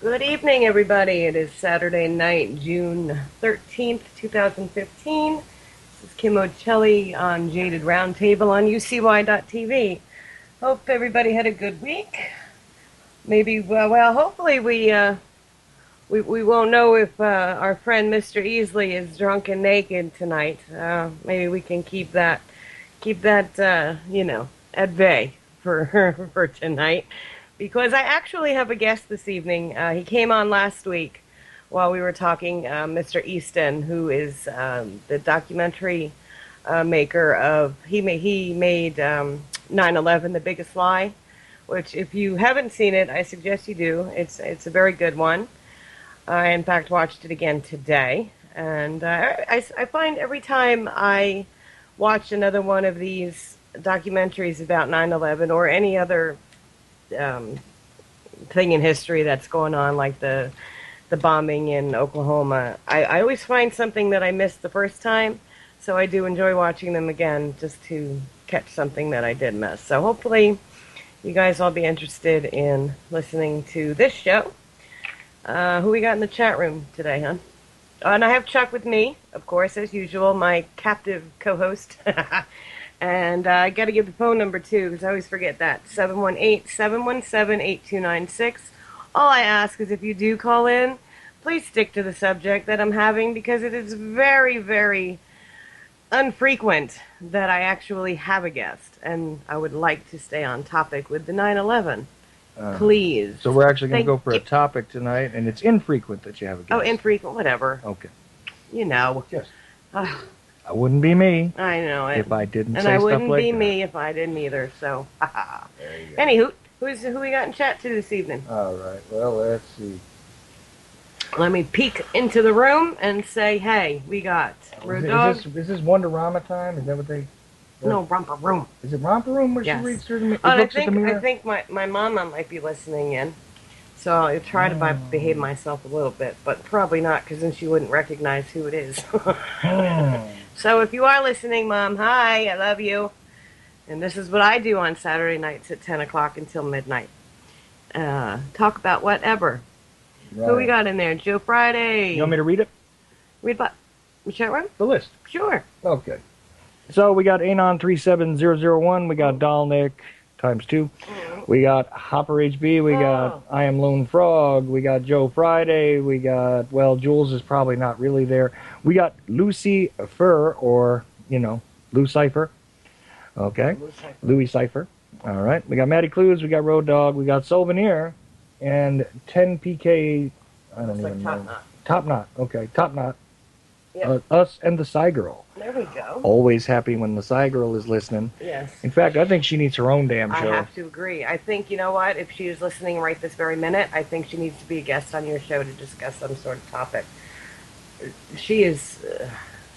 Good evening, everybody. It is Saturday night, June 13th, 2015. This is Kim Ochelli on Jaded Roundtable on UCY.tv. Hope everybody had a good week. Maybe, hopefully we won't know if our friend Mr. Easley is drunk and naked tonight. Maybe we can keep that at bay for for tonight. Because I actually have a guest this evening. He came on last week while we were talking, Mr. Easton, who is the documentary maker of, he made 9/11, The Biggest Lie, which if you haven't seen it, I suggest you do. It's a very good one. I, in fact, watched it again today. And I find every time I watch another one of these documentaries about 9/11 or any other um, thing in history that's going on, like the bombing in Oklahoma, I always find something that I missed the first time. So I do enjoy watching them again just to catch something that I did miss. So hopefully you guys will be interested in listening to this show. Who we got in the chat room today, huh? And I have Chuck with me, of course, as usual, my captive co-host. And I got to give the phone number, too, because I always forget that. 718-717-8296. All I ask is if you do call in, please stick to the subject that I'm having, because it is very, very unfrequent that I actually have a guest. And I would like to stay on topic with the 9/11. Please. So we're actually going to Thank go for a you. topic tonight, and it's infrequent that you have a guest. Oh, infrequent, whatever. Okay. You know. Yes. Ah, I wouldn't be me I know it. if I didn't And say I stuff wouldn't like be that. me if I didn't either. So, There you go. anywho, who we got in chat to this evening? All right. Well, let's see. Let me peek into the room and say, hey, we got Road Dog. Is this Wonderama time? Is that what they... No, Romper Room. Is it Romper Room where Yes. she reads through the mirror? And Looks at the mirror? I think my mama might be listening in. So I'll try to behave myself a little bit, but probably not, because then she wouldn't recognize who it is. So if you are listening, Mom, hi, I love you. And this is what I do on Saturday nights at 10 o'clock until midnight. Talk about whatever. Right. Who we got in there? Joe Friday. You want me to read it? Read what? The chat room? The list. Sure. Okay. So we got Anon37001. We got Dalnick times 2. We got Hopper HB. We got I Am Lone Frog. We got Joe Friday. We got, well, Jules is probably not really there. We got Lucy Fur, or, Lou Cipher. Okay. Louis Cipher. All right. We got Matty Clues. We got Road Dog. We got Souvenir. And 10PK. I don't even know. Top Knot. Okay. Top Knot. Yep. Us and the Psy Girl. There we go. Always happy when the Psy Girl is listening. Yes. In fact, I think she needs her own damn show. I have to agree. I think, you know what, if she is listening right this very minute, I think she needs to be a guest on your show to discuss some sort of topic. She's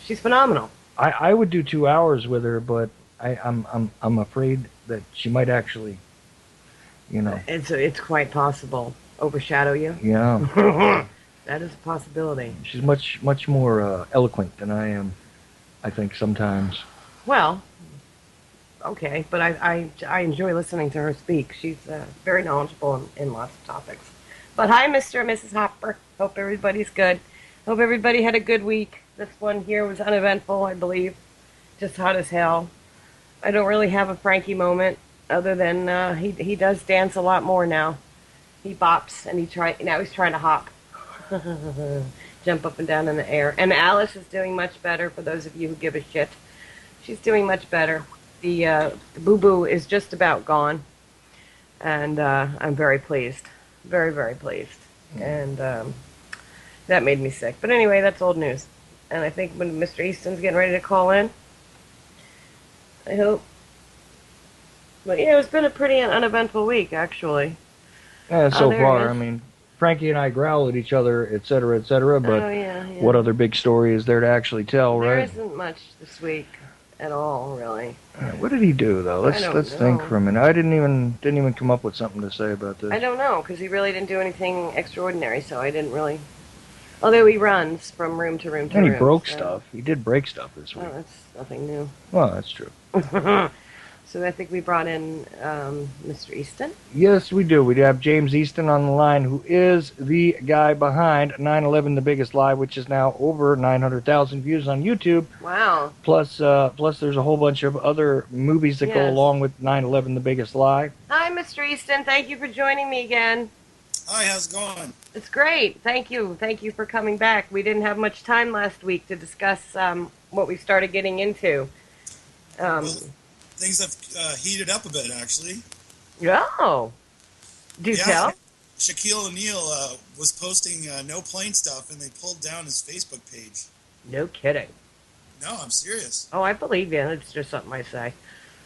phenomenal. I would do 2 hours with her, but I'm afraid that she might actually, It's quite possible. Overshadow you? Yeah. That is a possibility. She's much more eloquent than I am, I think, sometimes. Well, okay, but I enjoy listening to her speak. She's very knowledgeable in lots of topics. But hi, Mr. and Mrs. Hopper. Hope everybody's good. Hope everybody had a good week. This one here was uneventful, I believe. Just hot as hell. I don't really have a Frankie moment, other than he does dance a lot more now. He bops, and now he's trying to hop. Jump up and down in the air. And Alice is doing much better, for those of you who give a shit. She's doing much better. The boo-boo is just about gone. And I'm very pleased. Very, very pleased. And that made me sick. But anyway, that's old news. And I think when Mr. Easton's getting ready to call in, I hope. But yeah, it's been a pretty uneventful week, actually. Yeah, so there far, it is. I mean, Frankie and I growl at each other, etc., but yeah. what other big story is there to actually tell, There right? isn't much this week at all, really. What did he do, though? I Let's don't think know. for a minute. I didn't even come up with something to say about this. I don't know, because he really didn't do anything extraordinary, so I didn't really... Although he runs from room to room to And room. he broke so- stuff. He did break stuff this week. Oh, that's nothing new. Well, that's true. So I think we brought in Mr. Easton. Yes, we do. We do have James Easton on the line, who is the guy behind 9/11: The Biggest Lie, which is now over 900,000 views on YouTube. Wow. Plus, there's a whole bunch of other movies that go Yes. along with 9/11: The Biggest Lie. Hi, Mr. Easton. Thank you for joining me again. Hi, how's it going? It's great. Thank you. Thank you for coming back. We didn't have much time last week to discuss what we started getting into. Um, Well, things have heated up a bit, actually. oh, do Yeah, tell. Shaquille O'Neal was posting no plane stuff, and they pulled down his Facebook page. No kidding. No, I'm serious. Oh, I believe you. It's just something I say.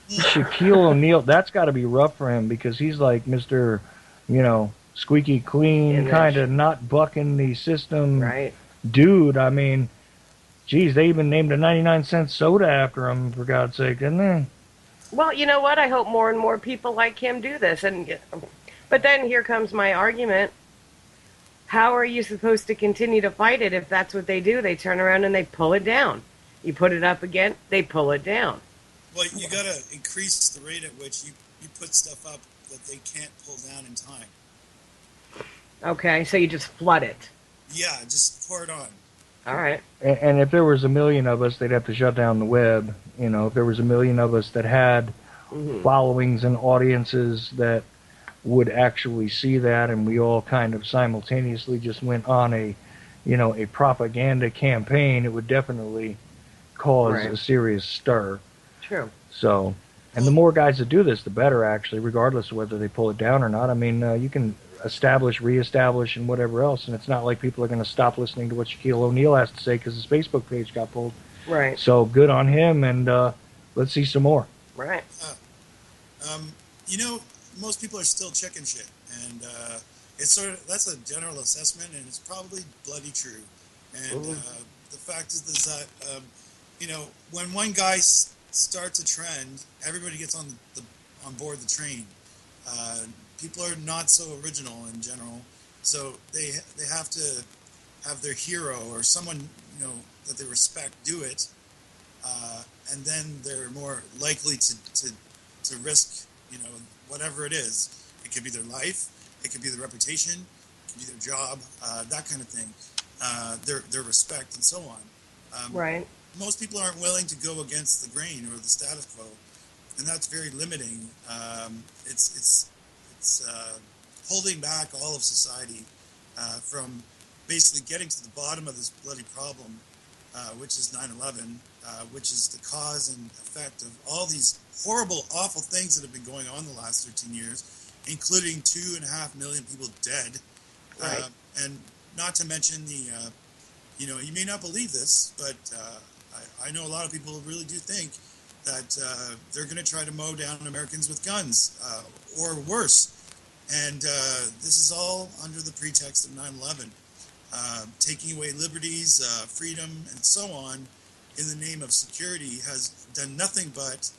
Shaquille O'Neal, that's got to be rough for him because he's like Mr., squeaky clean, Image. kind of not bucking the system Right. dude. I mean, geez, they even named a 99-cent soda after him, for God's sake, didn't they? Well, you know what? I hope more and more people like him do this. But then here comes my argument. How are you supposed to continue to fight it if that's what they do? They turn around and they pull it down. You put it up again, they pull it down. Well, you got to increase the rate at which you put stuff up that they can't pull down in time. Okay, so you just flood it. Yeah, just pour it on. All right. And if there was a million of us, they'd have to shut down the web. If there was a million of us that had Mm-hmm. followings and audiences that would actually see that, and we all kind of simultaneously just went on a propaganda campaign, it would definitely cause Right. a serious stir. True. So, and the more guys that do this, the better, actually, regardless of whether they pull it down or not. I mean, you can establish, reestablish, and whatever else, and it's not like people are going to stop listening to what Shaquille O'Neal has to say because his Facebook page got pulled. Right. So, good on him, and let's see some more. Right. Most people are still chicken shit, and it's that's a general assessment, and it's probably bloody true. And the fact is that when one guy starts a trend, everybody gets on board the train. People are not so original in general, so they have to have their hero or someone that they respect do it, and then they're more likely to risk whatever it is. It could be their life, it could be their reputation, it could be their job, that kind of thing, their respect and so on. Right. Most people aren't willing to go against the grain or the status quo, and that's very limiting. It's holding back all of society from basically getting to the bottom of this bloody problem, which is 9/11, which is the cause and effect of all these horrible, awful things that have been going on the last 13 years, including 2.5 million people dead. Right. And not to mention you may not believe this, but I know a lot of people really do think that they're going to try to mow down Americans with guns, or worse. And this is all under the pretext of 9/11. Taking away liberties, freedom, and so on in the name of security has done nothing but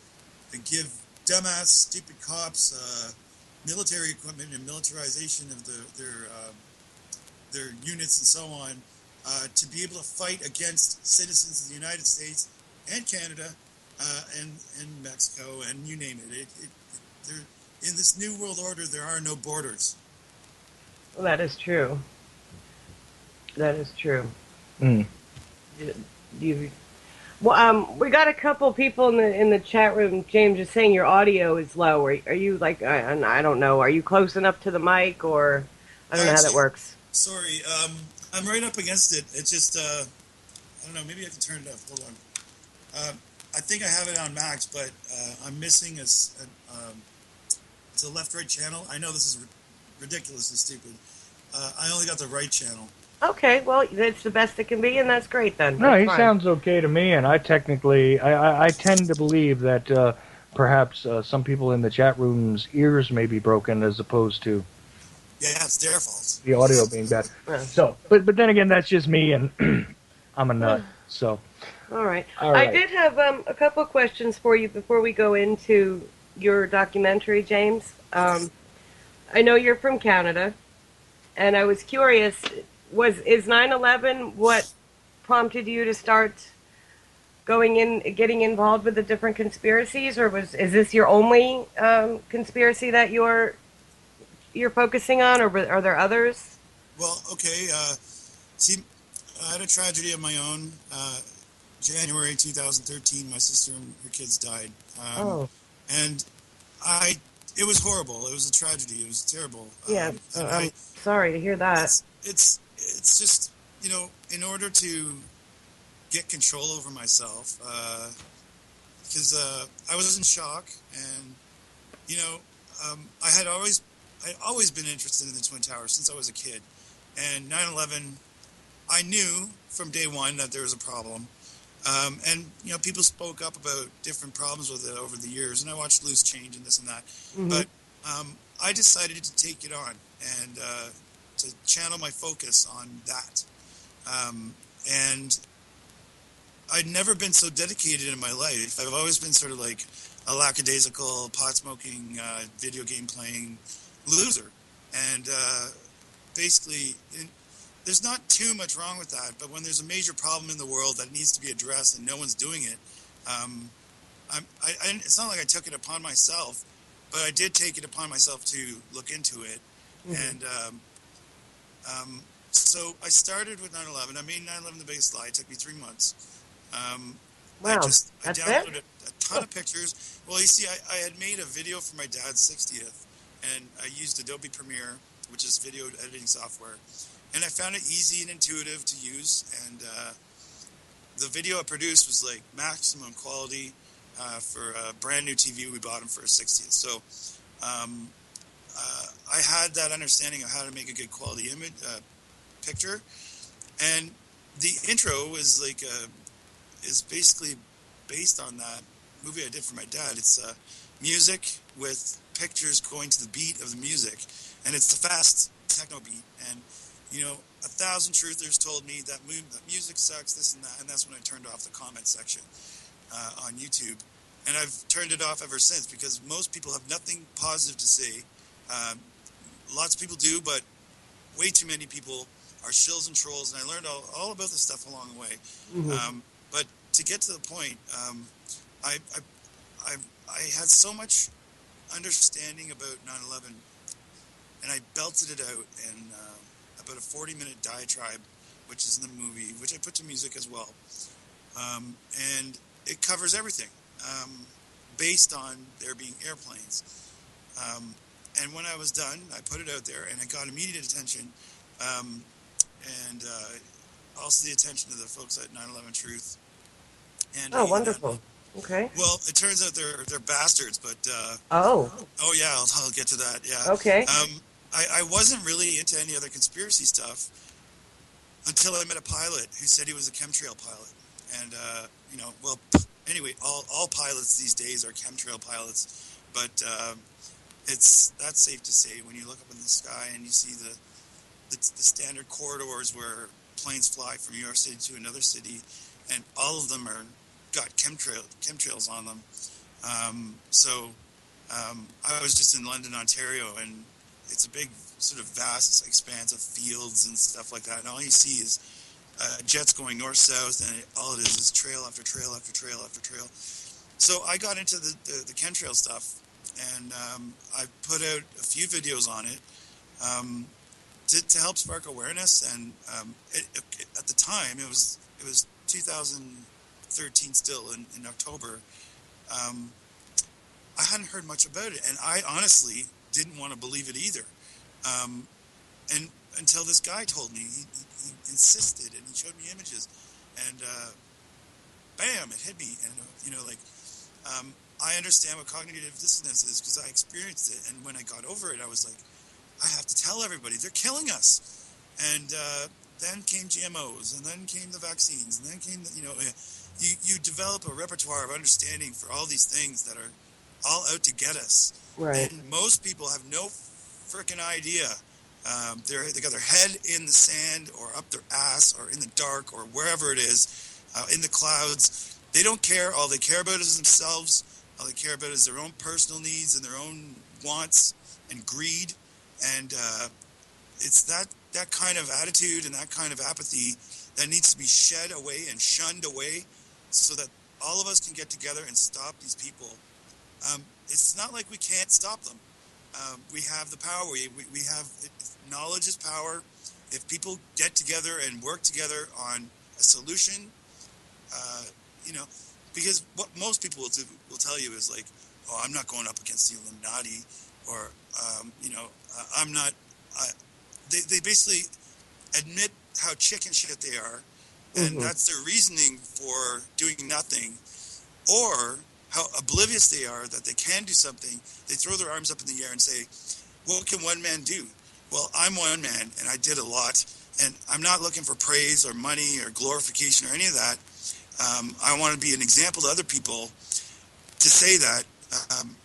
give dumbass, stupid cops military equipment and militarization of their units and so on to be able to fight against citizens of the United States and Canada and Mexico and you name it. In this new world order, there are no borders. Well, that is true. That is true. Mm. Well, we got a couple people in the chat room. James is saying your audio is low. Are you like I don't know? Are you close enough to the mic, or I don't know how that works. Sorry, I'm right up against it. It's just I don't know. Maybe I have to turn it up. Hold on. I think I have it on max, but I'm missing it's a left-right channel. I know this is ridiculously stupid. I only got the right channel. Okay, well, it's the best it can be, and that's great then. No, That's he fine. sounds okay to me, and I tend to believe that perhaps some people in the chat room's ears may be broken as opposed to Yeah, it's their fault. the audio being bad. Yeah. So, but then again, that's just me, and I'm a nut. So, All right. All right. I did have a couple questions for you before we go into your documentary, James. I know you're from Canada, and I was curious, is 9/11 what prompted you to start getting involved with the different conspiracies, or is this your only conspiracy that you're focusing on, or are there others? Well, okay. See, I had a tragedy of my own. January 2013, my sister and her kids died, Oh, and I. It was horrible. It was a tragedy. It was terrible. yeah. And I'm sorry to hear that. it's just in order to get control over myself, because I was in shock, and you know, I had always been interested in the Twin Towers since I was a kid, and 9/11, I knew from day one that there was a problem. And people spoke up about different problems with it over the years, and I watched Loose Change and this and that. Hmm. But I decided to take it on and to channel my focus on that. And I'd never been so dedicated in my life. I've always been sort of like a lackadaisical, pot smoking, video game playing loser, and basically. There's not too much wrong with that, but when there's a major problem in the world that needs to be addressed and no one's doing it, it's not like I took it upon myself, but I did take it upon myself to look into it. Hmm. And so I started with 9/11. I made 9/11 the biggest lie. It took me 3 months. Um, Wow, I that's it. downloaded a ton of pictures. Well, you see, I had made a video for my dad's 60th, and I used Adobe Premiere, which is video editing software. And I found it easy and intuitive to use, and the video I produced was like maximum quality for a brand new TV we bought him for his 60th. So um, I had that understanding of how to make a good quality image picture, and the intro is basically based on that movie I did for my dad. It's music with pictures going to the beat of the music, and it's the fast techno beat. And 1,000 truthers told me that music sucks, this and that, and that's when I turned off the comment section on YouTube. And I've turned it off ever since because most people have nothing positive to say. Um, Lots of people do, but way too many people are shills and trolls, and I learned all about this stuff along the way. Hmm. But to get to the point, I, I, I had so much understanding about 9/11, and I belted it out in about a 40-minute diatribe, which is in the movie, which I put to music as well. And it covers everything based on there being airplanes. Um, and when I was done, I put it out there, and it got immediate attention, um, and also the attention of the folks at 9/11 Truth and Oh, AUN. wonderful. Okay. Well, it turns out they're bastards, but Oh, oh yeah, I'll get to that. Yeah, okay. I wasn't really into any other conspiracy stuff until I met a pilot who said he was a chemtrail pilot, and well, anyway, all pilots these days are chemtrail pilots, but that's safe to say when you look up in the sky and you see the standard corridors where planes fly from your city to another city, and all of them are got chemtrails on them. I was just in London, Ontario, and it's a big sort of vast expanse of fields and stuff like that, and all you see is jets going north south, and all it is trail after trail after trail after trail. So I got into the chemtrail stuff, and I put out a few videos on it to help spark awareness. And at the time, it was 2013 still in October. Um, I hadn't heard much about it, and I honestly didn't want to believe it either. Um, and until this guy told me, he insisted, and he showed me images, and bam, it hit me. And I understand what cognitive dissonance is because I experienced it, and when I got over it, I was like, I have to tell everybody they're killing us. And then came GMOs, and then came the vaccines, and then came you develop a repertoire of understanding for all these things that are all out to get us, Right. and most people have no freaking idea. They got their head in the sand, or up their ass, or in the dark, or wherever it is, in the clouds. They don't care. All they care about is themselves. All they care about is their own personal needs and their own wants and greed. And it's that kind of attitude and that kind of apathy that needs to be shed away and shunned away. so that all of us can get together and stop these people. It's not like we can't stop them. We have the power. We have knowledge is power. If people get together and work together on a solution, uh, you know, because what most people will tell you is like, oh, I'm not going up against the Illuminati, or I'm not. I, they basically admit how chicken shit they are, and Hmm. that's their reasoning for doing nothing, or how oblivious they are that they can do something. They throw their arms up in the air and say, what can one man do? Well, I'm one man, and I did a lot, and I'm not looking for praise or money or glorification or any of that. I want to be an example to other people to say that um,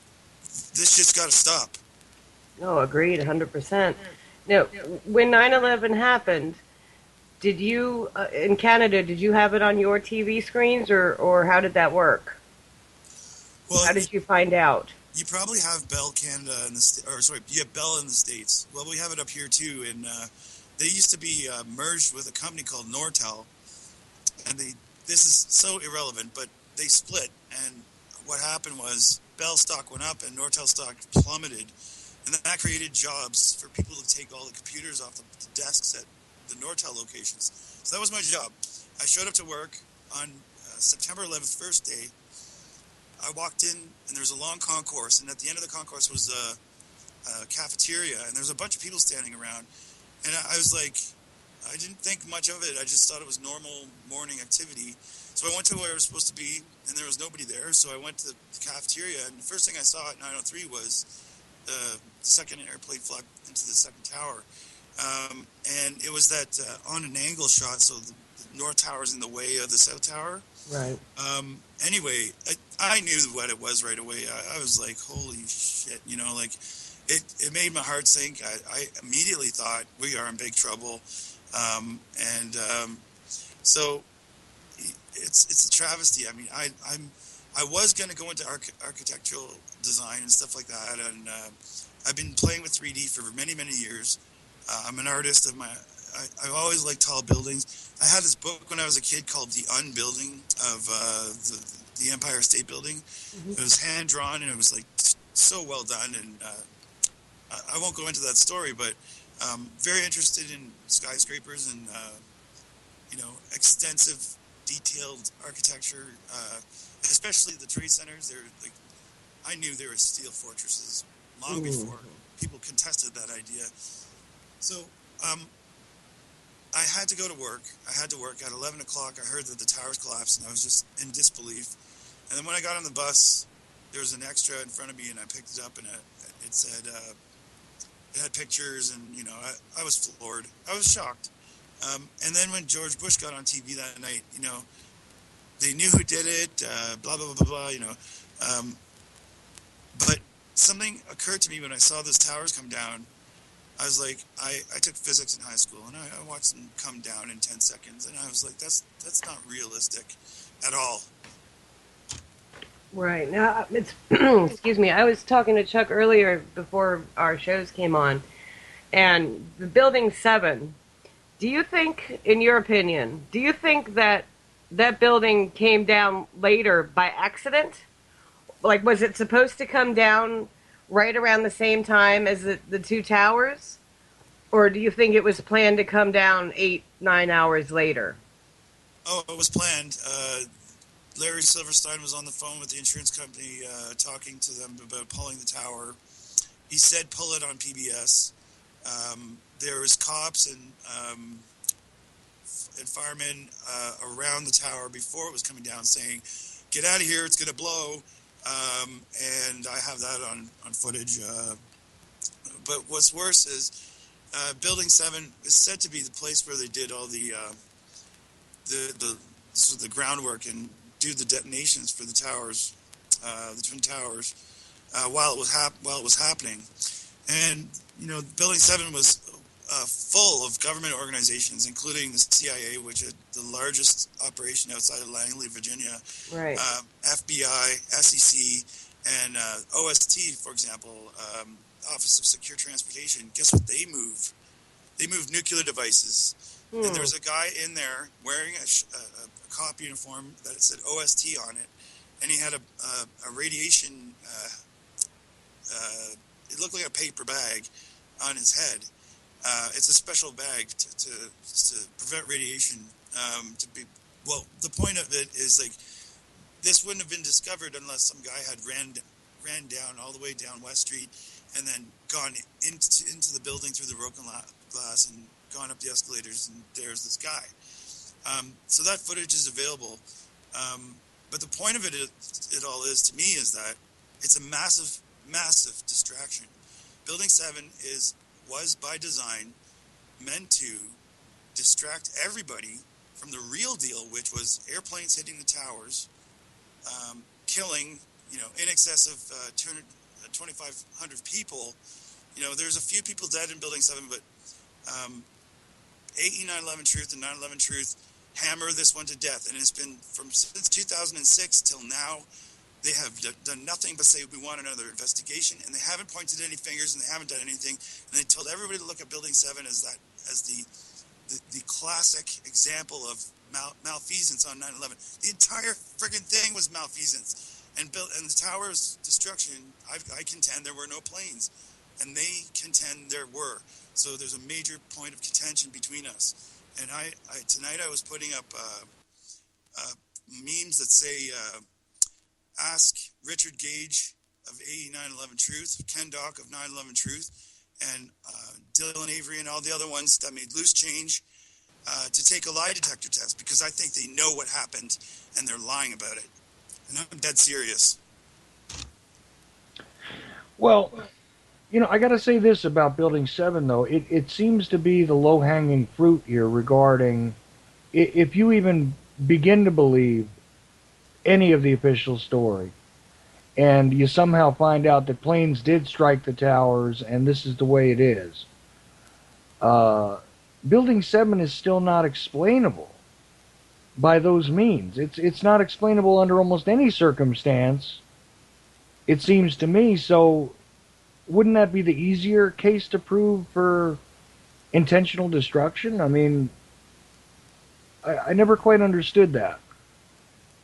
this just got to stop. No, agreed, 100%. Now, when 9/11 happened, did you in Canada? Did you have it on your TV screens, or how did that work? Well, How did you find out? you probably have Bell Canada in the or sorry, you have Bell in the States. Well, we have it up here too, and they used to be merged with a company called Nortel, and they this is so irrelevant, but they split, and what happened was Bell stock went up and Nortel stock plummeted, and that created jobs for people to take all the computers off the desks at the Nortel locations. So that was my job. I showed up to work on September 11th, first day. I walked in, and there was a long concourse, and at the end of the concourse was a cafeteria, and there was a bunch of people standing around. And I was like, I didn't think much of it. I just thought it was normal morning activity. So I went to where I was supposed to be, and there was nobody there. So I went to the cafeteria, and the first thing I saw at 9:03 was the second airplane fly into the second tower. And it was that on an angle shot, so the North Tower is in the way of the South Tower. Right. Anyway, I knew what it was right away. I was like, holy shit, like it made my heart sink. I immediately thought we are in big trouble. And so it's a travesty. I mean, I was going to go into architectural design and stuff like that, and I've been playing with 3D for many years. I'm an artist of my. I've always liked tall buildings. I had this book when I was a kid called The Unbuilding of the Empire State Building. Hmm. It was hand drawn, and it was like so well done. And I won't go into that story, but very interested in skyscrapers and extensive, detailed architecture, especially the trade centers. They're like, I knew they were steel fortresses long Hmm. before people contested that idea. So um, I had to go to work. I had to work at 11 o'clock. I heard that the towers collapsed, and I was just in disbelief. And then when I got on the bus, there was an extra in front of me, and I picked it up, and it said it had pictures, and I was floored. I was shocked. And then when George Bush got on TV that night, they knew who did it, blah blah blah blah blah. But something occurred to me when I saw those towers come down. I was like, I took physics in high school, and I watched them come down in 10 seconds, and I was like, that's not realistic at all. Right. Now, it's excuse me. I was talking to Chuck earlier before our shows came on, and the Building 7. Do you think, in your opinion, do you think that that building came down later by accident? Like, was it supposed to come down right around the same time as the two towers? Or do you think it was planned to come down 8, 9 hours later? Oh, it was planned. Larry Silverstein was on the phone with the insurance company talking to them about pulling the tower. He said pull it on PBS. There was cops and firemen around the tower before it was coming down saying, get out of here, it's going to blow. And I have that on footage. But what's worse is Building 7 is said to be the place where they did all the this was the groundwork and do the detonations for the towers, the twin towers, while it was happening. And Building 7 was full of government organizations, including the CIA, which is the largest operation outside of Langley, Virginia, Right. FBI, SEC, and OST, for example, Office of Secure Transportation. Guess what they move? they moved nuclear devices. And Hmm. there's a guy in there wearing a cop uniform that said OST on it, and he had a radiation. It looked like a paper bag on his head. It's a special bag to prevent radiation. To be well, the point of it is like this wouldn't have been discovered unless some guy had ran down all the way down West Street and then gone into the building through the broken glass and gone up the escalators, and there's this guy. So that footage is available. But the point of it all is, to me, is that it's a massive, massive distraction. Building 7 was by design meant to distract everybody from the real deal, which was airplanes hitting the towers, killing, in excess of 2,500 people. There's a few people dead in Building 7, but 9/11 Truth and 9/11 Truth hammer this one to death, and it's been since 2006 till now. They have done nothing but say we want another investigation, and they haven't pointed any fingers, and they haven't done anything. And they told everybody to look at Building 7 as the classic example of malfeasance on 9/11. The entire friggin' thing was malfeasance, and the tower's destruction. I contend there were no planes, and they contend there were. So there's a major point of contention between us. And tonight I was putting up memes that say, ask Richard Gage of 9/11 Truth, Ken Dock of 9/11 Truth, and Dylan Avery and all the other ones that made loose change to take a lie detector test, because I think they know what happened and they're lying about it. And I'm dead serious. Well, I got to say this about Building 7, though. It seems to be the low-hanging fruit here regarding if you even begin to believe any of the official story, and you somehow find out that planes did strike the towers, and this is the way it is. Building 7 is still not explainable by those means. It's not explainable under almost any circumstance, it seems to me. So wouldn't that be the easier case to prove for intentional destruction? I mean, I never quite understood that.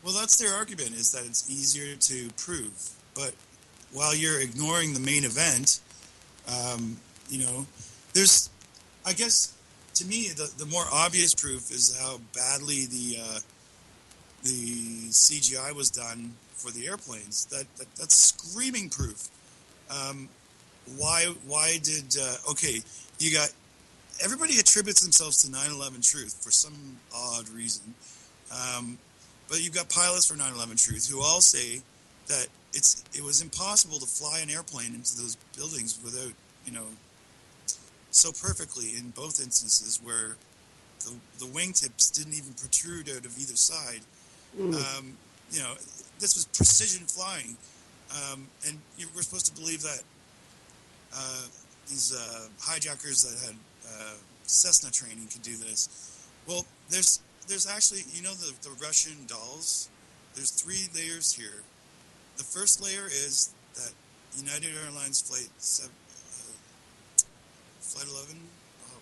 Well, that's their argument, is that it's easier to prove. But while you're ignoring the main event, there's, I guess, to me, the more obvious proof is how badly the CGI was done for the airplanes. That's screaming proof. Why did okay? You got everybody attributes themselves to 9/11 Truth for some odd reason, but you've got pilots for 9/11 Truth who all say that it was impossible to fly an airplane into those buildings without so perfectly in both instances where the wingtips didn't even protrude out of either side. Mm. This was precision flying, and we're supposed to believe that these hijackers that had Cessna training could do this. Well, there's actually, the Russian dolls. There's 3 layers here. The first layer is that United Airlines flight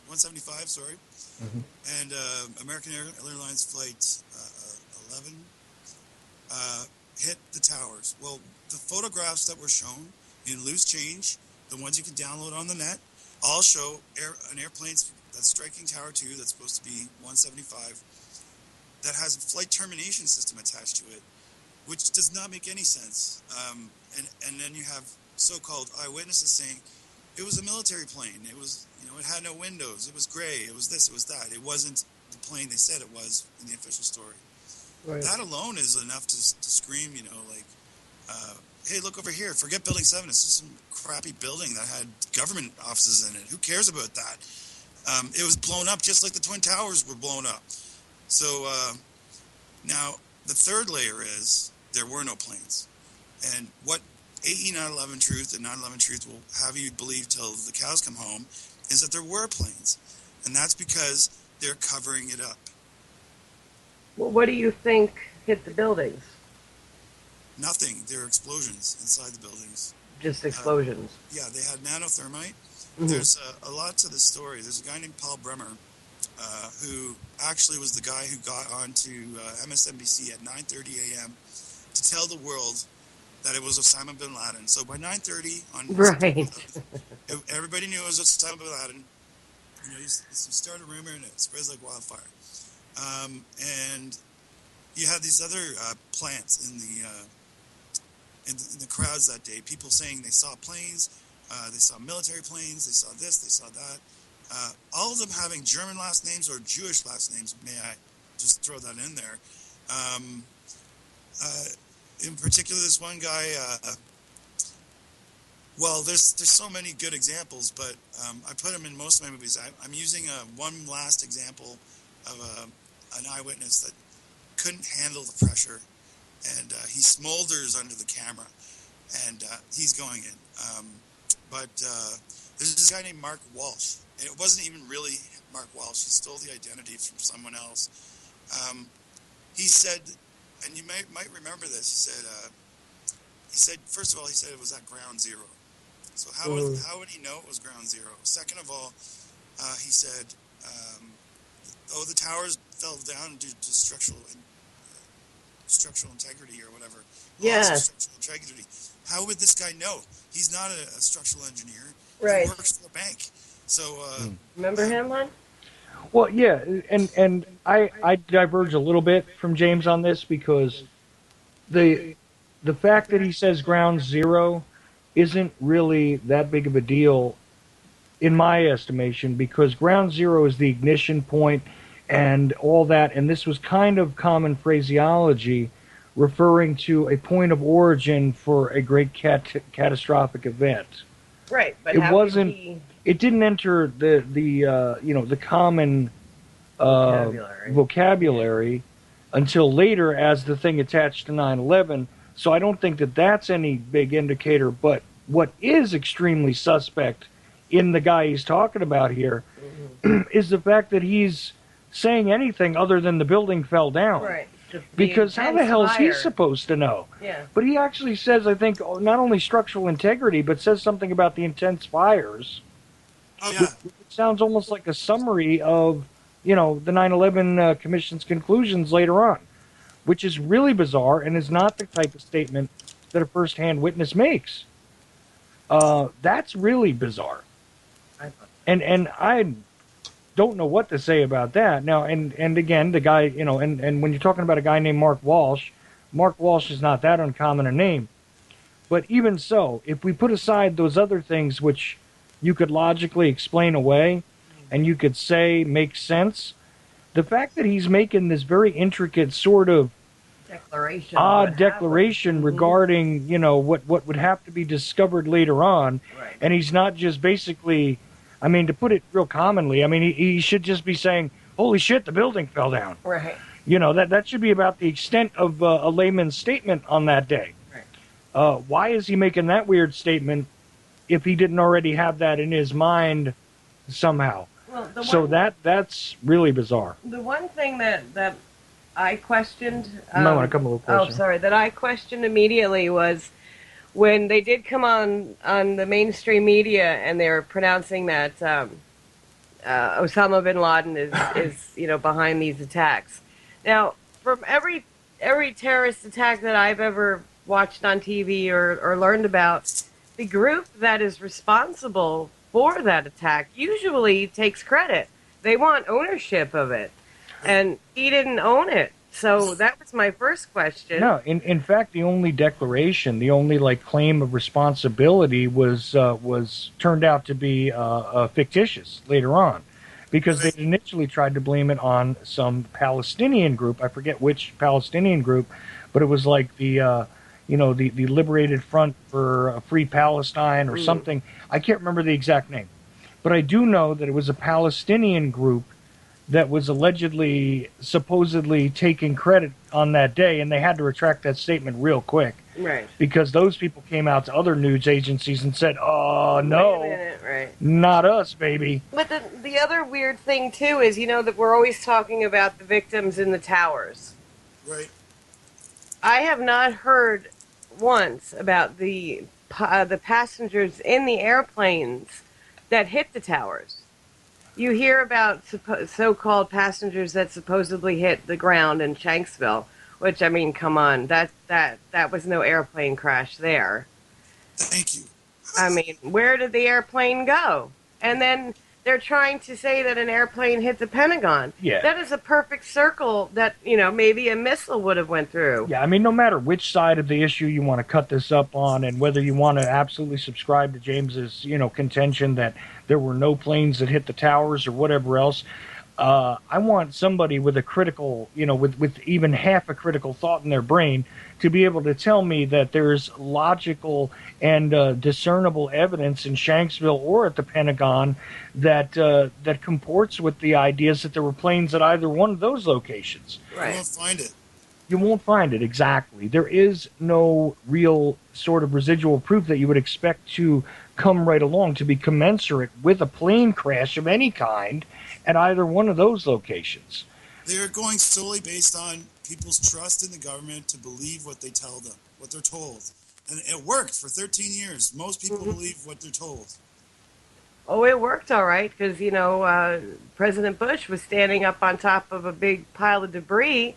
175, sorry, Mm-hmm. and American Airlines flight 11 hit the towers. Well, the photographs that were shown in loose change, the ones you can download on the net, all show an airplane that's striking Tower 2 that's supposed to be 175 that has a flight termination system attached to it, which does not make any sense. And then you have so-called eyewitnesses saying it was a military plane. It was, it had no windows. It was gray. It was this. It was that. It wasn't the plane they said it was in the official story. Right. That alone is enough to scream, hey, look over here. Forget Building 7. It's just some crappy building that had government offices in it. Who cares about that? It was blown up just like the Twin Towers were blown up. So now the third layer is there were no planes. And what 9/11 Truth and 9/11 Truth will have you believe till the cows come home is that there were planes. And that's because they're covering it up. Well, what do you think hit the buildings? Nothing. There are explosions inside the buildings. Just explosions. Yeah, they had nanothermite, there's a lot to the story. There's a guy named Paul Bremer who actually was the guy who got onto MSNBC at 9:30 a.m. to tell the world that it was Osama bin Laden. So by 9:30 on September Right. 11th, everybody knew it was Osama bin Laden. You know, you start a rumor and it spreads like wildfire. And you have these other plants in the crowds that day. People saying they saw planes, they saw military planes, they saw this, they saw that. All of them having German last names or Jewish last names. May I just throw that in there? In particular, this one guy. Well, there's so many good examples, but I put them in most of my movies. I'm using one last example of an eyewitness that couldn't handle the pressure, and he smolders under the camera, and he's going in. But there's this guy named Mark Walsh, and it wasn't even really Mark Walsh. He stole the identity from someone else. He said, and you might remember this. He said first of all, he said it was at ground zero. So how would he know it was ground zero? Second of all, he said, the towers fell down due to structural integrity or whatever. Yes. Structural integrity. How would this guy know? He's not a structural engineer. Right. He works for a bank. So remember him, Lon? Well, yeah, and I diverge a little bit from James on this because the fact that he says ground zero isn't really that big of a deal in my estimation, because ground zero is the ignition point and all that, and this was kind of common phraseology referring to a point of origin for a great catastrophic event. Right, but it wasn't. It didn't enter the common vocabulary until later as the thing attached to 9/11. So I don't think that that's any big indicator. But what is extremely suspect in the guy he's talking about here is the fact that he's saying anything other than the building fell down. Right. Because how the hell is he supposed to know? Yeah. But he actually says, I think, not only structural integrity, but says something about the intense fires. Oh, yeah. It sounds almost like a summary of, the 9/11 Commission's conclusions later on, which is really bizarre and is not the type of statement that a first-hand witness makes. That's really bizarre. And I don't know what to say about that. Now, and again, the guy, and when you're talking about a guy named Mark Walsh is not that uncommon a name. But even so, if we put aside those other things which you could logically explain away and you could say make sense, the fact that he's making this very intricate sort of odd declaration regarding, what would have to be discovered later on, right. And he's not just basically, to put it real commonly, he should just be saying, holy shit, the building fell down. Right. That should be about the extent of a layman's statement on that day. Right. Why is he making that weird statement if he didn't already have that in his mind somehow? Well, that's really bizarre. The one thing that I questioned... you might want to come a little closer. Oh, sorry. That I questioned immediately was when they did come on the mainstream media and they were pronouncing that Osama bin Laden is behind these attacks. Now, from every terrorist attack that I've ever watched on TV or learned about, the group that is responsible for that attack usually takes credit. They want ownership of it, and he didn't own it. So that was my first question. No, in fact, the only declaration, the only claim of responsibility was turned out to be fictitious later on, because they initially tried to blame it on some Palestinian group. I forget which Palestinian group, but it was like the Liberated Front for a Free Palestine or something. I can't remember the exact name, but I do know that it was a Palestinian group that was supposedly taking credit on that day, and they had to retract that statement real quick. Right. Because those people came out to other news agencies and said, oh, no, wait a minute, right. Not us, baby. But the other weird thing, too, is, that we're always talking about the victims in the towers. Right. I have not heard once about the passengers in the airplanes that hit the towers. You hear about so-called passengers that supposedly hit the ground in Shanksville, which I mean, come on, that was no airplane crash there. Thank you. I mean, where did the airplane go? And then they're trying to say that an airplane hit the Pentagon. Yeah. That is a perfect circle that, maybe a missile would have went through. Yeah, I mean, no matter which side of the issue you want to cut this up on, and whether you want to absolutely subscribe to James's, contention that there were no planes that hit the towers or whatever else, I want somebody with a critical, with even half a critical thought in their brain to be able to tell me that there's logical and discernible evidence in Shanksville or at the Pentagon that comports with the ideas that there were planes at either one of those locations. Right. You won't find it. You won't find it, exactly. There is no real sort of residual proof that you would expect to come right along to be commensurate with a plane crash of any kind at either one of those locations. They're going solely based on people's trust in the government to believe what they tell them, what they're told. And it worked for 13 years. Most people believe what they're told. Oh, it worked all right because, President Bush was standing up on top of a big pile of debris,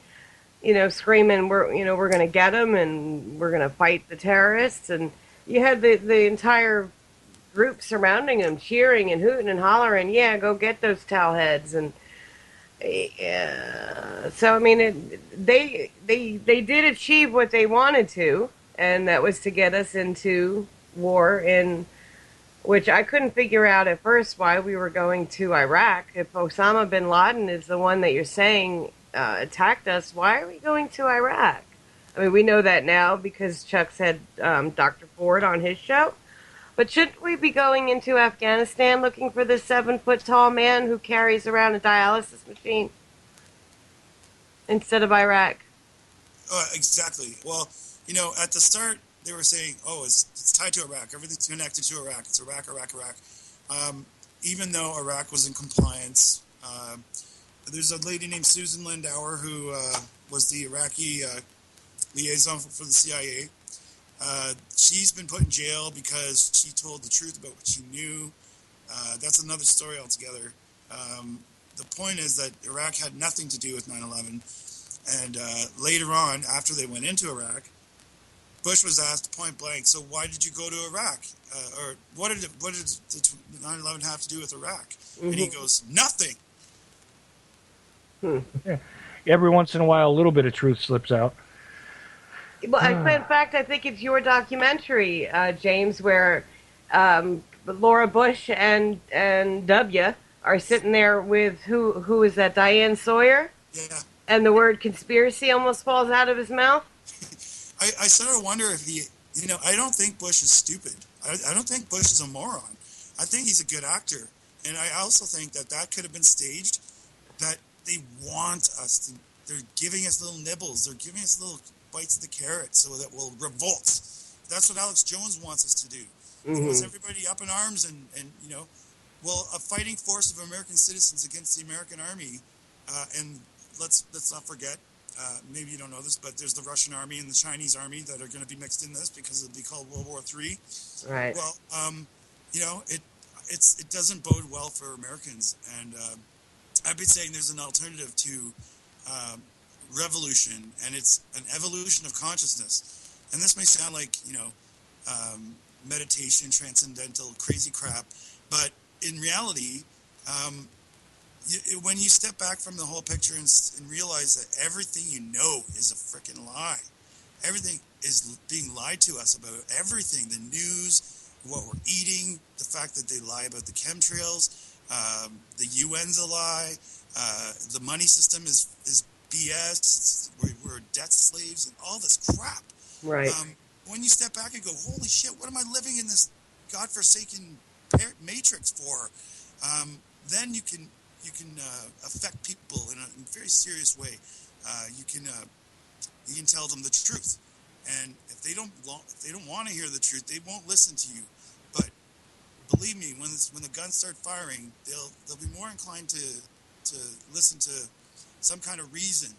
screaming, we're going to get them and we're going to fight the terrorists. And you had the entire group surrounding him, cheering and hooting and hollering, yeah, go get those towel heads. And so, I mean, they did achieve what they wanted to, and that was to get us into war in which I couldn't figure out at first why we were going to Iraq. If Osama bin Laden is the one that you're saying attacked us, why are we going to Iraq? I mean, we know that now because Chuck's had Dr. Ford on his show. But shouldn't we be going into Afghanistan looking for this 7-foot-tall man who carries around a dialysis machine instead of Iraq? Exactly. Well, at the start, they were saying, it's tied to Iraq. Everything's connected to Iraq. It's Iraq. Even though Iraq was in compliance, there's a lady named Susan Lindauer who was the Iraqi liaison for the CIA. She's been put in jail because she told the truth about what she knew. That's another story altogether. The point is that Iraq had nothing to do with 9/11. And later on, after they went into Iraq, Bush was asked point blank, so why did you go to Iraq? Or what did 9/11 have to do with Iraq? Mm-hmm. And he goes, nothing. Yeah. Every once in a while, a little bit of truth slips out. Well, in fact, I think it's your documentary, James, where Laura Bush and W are sitting there with who is that? Diane Sawyer. Yeah. And the word conspiracy almost falls out of his mouth. I sort of wonder if I don't think Bush is stupid. I don't think Bush is a moron. I think he's a good actor, and I also think that could have been staged. That they want us to. They're giving us little nibbles. They're giving us little bites of the carrot so that we'll revolt. That's what Alex Jones wants us to do. He wants everybody up in arms and a fighting force of American citizens against the American army. And let's not forget, maybe you don't know this, but there's the Russian army and the Chinese army that are going to be mixed in this because it'll be called World War III. Right. Well, it doesn't bode well for Americans. And I've been saying there's an alternative to revolution, and it's an evolution of consciousness. And this may sound like meditation, transcendental, crazy crap, but in reality, when you step back from the whole picture and realize that everything is a freaking lie, everything is being lied to us about, everything, the news, what we're eating, the fact that they lie about the chemtrails, the UN's a lie, the money system is BS, we're debt slaves, and all this crap. Right. When you step back and go, holy shit, what am I living in this godforsaken matrix for? Then you can affect people in a very serious way. You can tell them the truth, and if they don't want to hear the truth, they won't listen to you. But believe me, when the guns start firing, they'll be more inclined to listen to some kind of reason.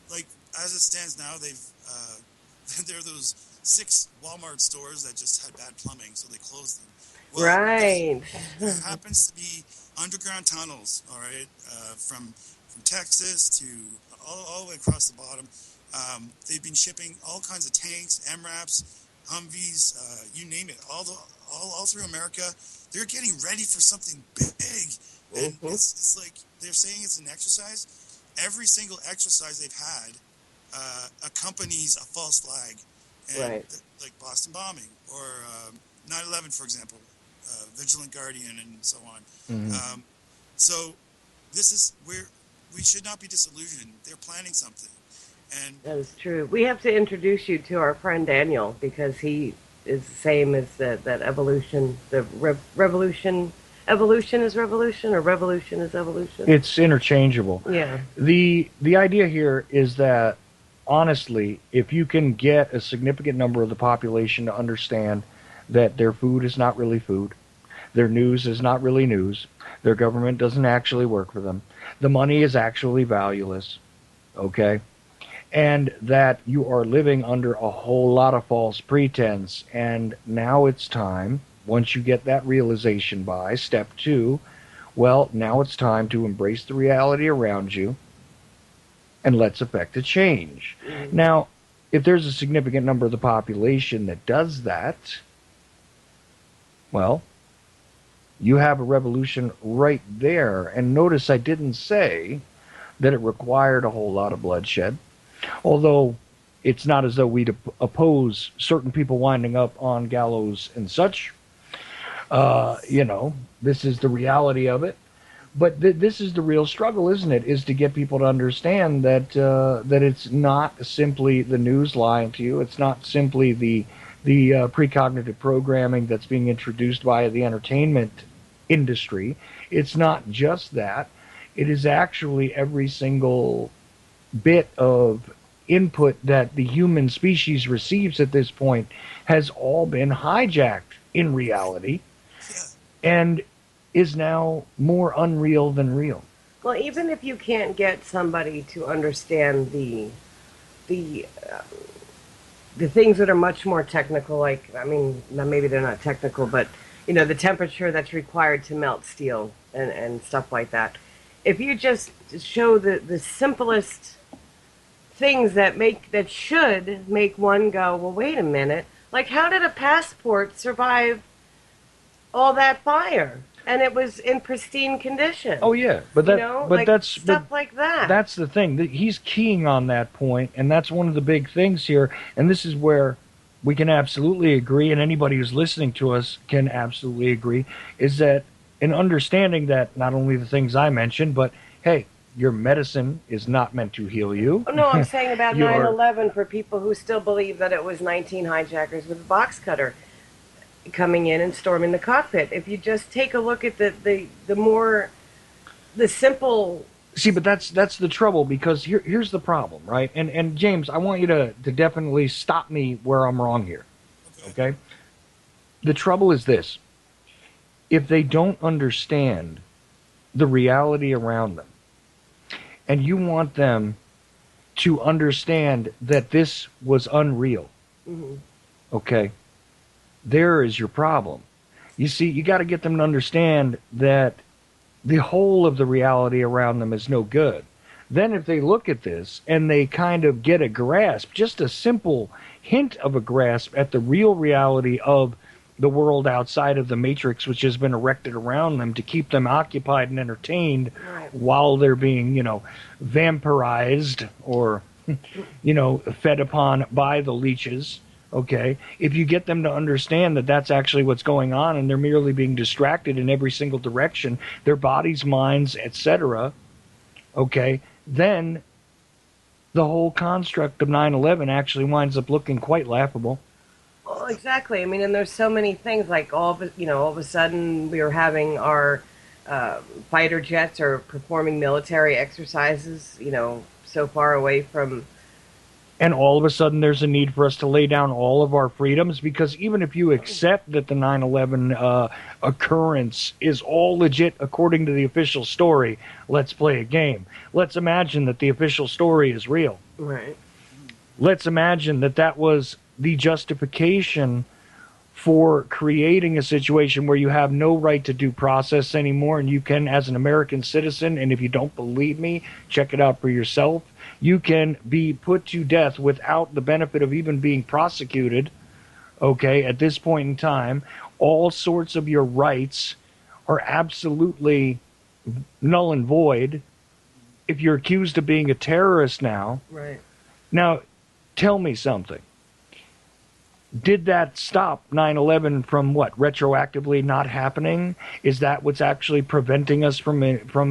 Like as it stands now, they've there are those 6 Walmart stores that just had bad plumbing, so they closed them. Well, Right. there happens to be underground tunnels, all right, from Texas to all the way across the bottom. They've been shipping all kinds of tanks, MRAPs, Humvees, you name it, all through America. They're getting ready for something big, and it's like they're saying it's an exercise. Every single exercise they've had accompanies a false flag, and Right. like Boston bombing or 9/11, for example, Vigilant Guardian, and so on. So this is where we should not be disillusioned. They're planning something, and That is true. We have to introduce you to our friend Daniel because he is the same as that evolution, revolution. Evolution is revolution, or revolution is evolution. It's interchangeable. Yeah. The idea here is that, honestly, if you can get a significant number of the population to understand that their food is not really food, their news is not really news, their government doesn't actually work for them, the money is actually valueless, okay? And that you are living under a whole lot of false pretense. And now it's time, once you get that realization by step 2, well, now it's time to embrace the reality around you and let's effect a change. Now, if there's a significant number of the population that does that, well, you have a revolution right there. And notice I didn't say that it required a whole lot of bloodshed, although it's not as though we'd oppose certain people winding up on gallows and such. This is the reality of it. But this is the real struggle, isn't it? Is to get people to understand that that it's not simply the news lying to you. It's not simply the precognitive programming that's being introduced via the entertainment industry. It's not just that. It is actually every single bit of input that the human species receives at this point has all been hijacked in reality and is now more unreal than real. Well, even if you can't get somebody to understand the things that are much more technical, like, I mean, maybe they're not technical, but the temperature that's required to melt steel and stuff like that. If you just show the simplest things that should make one go, well, wait a minute, like, how did a passport survive all that fire? And it was in pristine condition. Oh yeah, but that's stuff like that. That's the thing. He's keying on that point, and that's one of the big things here. And this is where we can absolutely agree, and anybody who's listening to us can absolutely agree, is that an understanding that not only the things I mentioned, but hey, your medicine is not meant to heal you. Oh, no, I'm saying about 9/11 for people who still believe that it was 19 hijackers with a box cutter coming in and storming the cockpit. If you just take a look at the simple. See, but that's the trouble, because here's the problem, right? And James, I want you to definitely stop me where I'm wrong here. Okay? The trouble is this. If they don't understand the reality around them, and you want them to understand that this was unreal, okay, there is your problem. You see, you got to get them to understand that the whole of the reality around them is no good. Then if they look at this and they kind of get a grasp, just a simple hint of a grasp at the real reality of the world outside of the matrix, which has been erected around them to keep them occupied and entertained while they're being, vampirized or, fed upon by the leeches. Okay, if you get them to understand that that's actually what's going on and they're merely being distracted in every single direction, their bodies, minds, etc., okay, then the whole construct of 9/11 actually winds up looking quite laughable. Well, exactly. I mean, and there's so many things, like all of a sudden we were having our fighter jets are performing military exercises, so far away from. And all of a sudden there's a need for us to lay down all of our freedoms, because even if you accept that the 9/11 occurrence is all legit according to the official story, let's play a game. Let's imagine that the official story is real. Right. Let's imagine that was the justification for creating a situation where you have no right to due process anymore, and you can, as an American citizen, and if you don't believe me, check it out for yourself, you can be put to death without the benefit of even being prosecuted. Okay, at this point in time, all sorts of your rights are absolutely null and void if you're accused of being a terrorist now. Right. Now, tell me something. Did that stop 9/11 from what, retroactively not happening? Is that what's actually preventing us from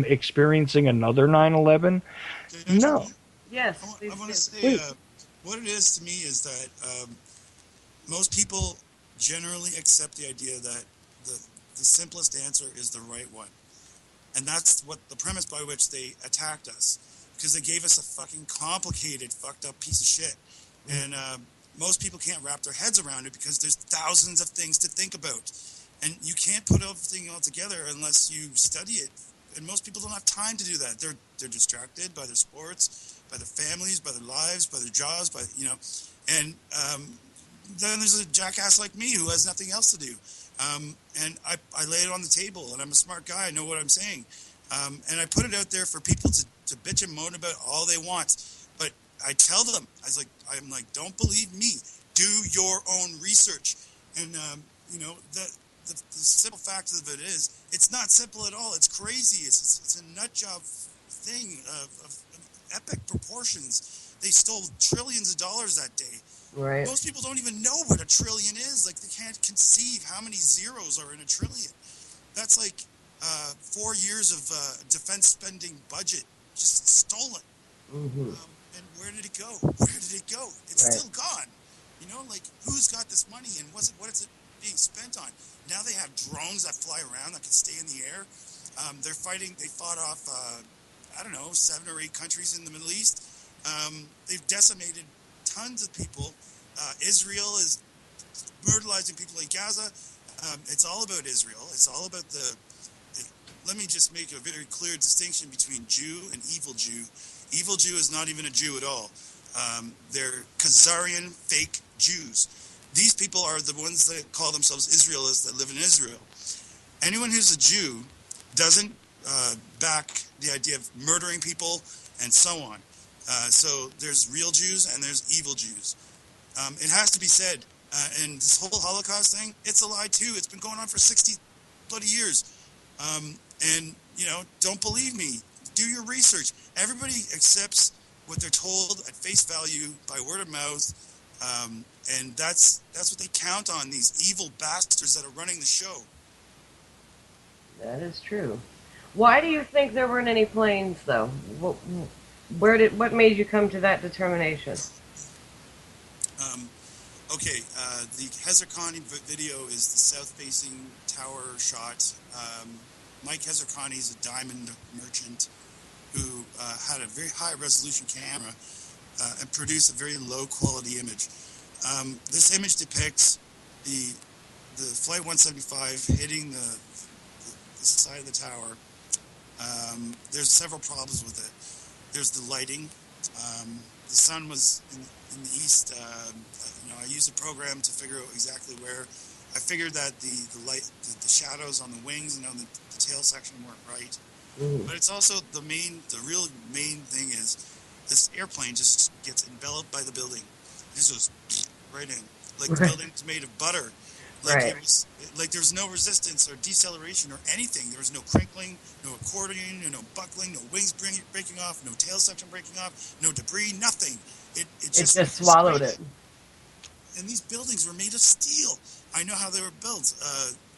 experiencing another 9/11? Can I jump No. in? Yes, I please want to do. say Please. what it is to me is that most people generally accept the idea that the, the simplest answer is the right one. And that's what the premise by which they attacked us, because they gave us a fucking complicated, fucked up piece of shit. And most people can't wrap their heads around it because there's thousands of things to think about. And you can't put everything all together unless you study it. And most people don't have time to do that. They're distracted by their sports, by their families, by their lives, by their jobs, by, you know. And then there's a jackass like me who has nothing else to do. And I lay it on the table, and I'm a smart guy. I know what I'm saying. And I put it out there for people to bitch and moan about all they want. But I tell them, I'm like, don't believe me. Do your own research. And, you know, the simple fact of it is, it's not simple at all. It's crazy. It's a nut job thing of epic proportions. They stole trillions of dollars that day. Right. Most people don't even know what a trillion is. Like, they can't conceive how many zeros are in a trillion. That's like 4 years of defense spending budget just stolen. Mm-hmm. And where did it go? Where did it go? It's Right. still gone. You know, like, who's got this money and what is it being spent on? Now they have drones that fly around that can stay in the air. They fought off, I don't know, 7 or 8 countries in the Middle East. They've decimated tons of people. Israel is brutalizing people in Gaza. It's all about Israel. It's all about let me just make a very clear distinction between Jew and evil Jew. Evil Jew is not even a Jew at all. They're Khazarian fake Jews. These people are the ones that call themselves Israelites that live in Israel. Anyone who's a Jew doesn't back the idea of murdering people and so on. So there's real Jews and there's evil Jews. It has to be said, and this whole Holocaust thing, it's a lie too. It's been going on for 60 bloody years. And, you know, don't believe me. Do your research. Everybody accepts what they're told at face value by word of mouth. And that's what they count on, these evil bastards that are running the show. That is true. Why do you think there weren't any planes, though? What made you come to that determination? Okay, the Hezarkhani video is the south-facing tower shot. Mike Hezarkhani is a diamond merchant who had a very high-resolution camera and produced a very low-quality image. This image depicts the Flight 175 hitting the side of the tower. There's several problems with it. There's the lighting. The sun was in the east. I used a program to figure out exactly where. I figured that the shadows on the wings and on the tail section weren't right. Mm. But it's also the real main thing is this airplane just gets enveloped by the building. It just goes right in, like the building's made of butter. Like Right. there was no resistance or deceleration or anything. There was no crinkling, no accordion, no buckling, no wings breaking off, no tail section breaking off, no debris, nothing. It just swallowed it. And these buildings were made of steel. I know how they were built.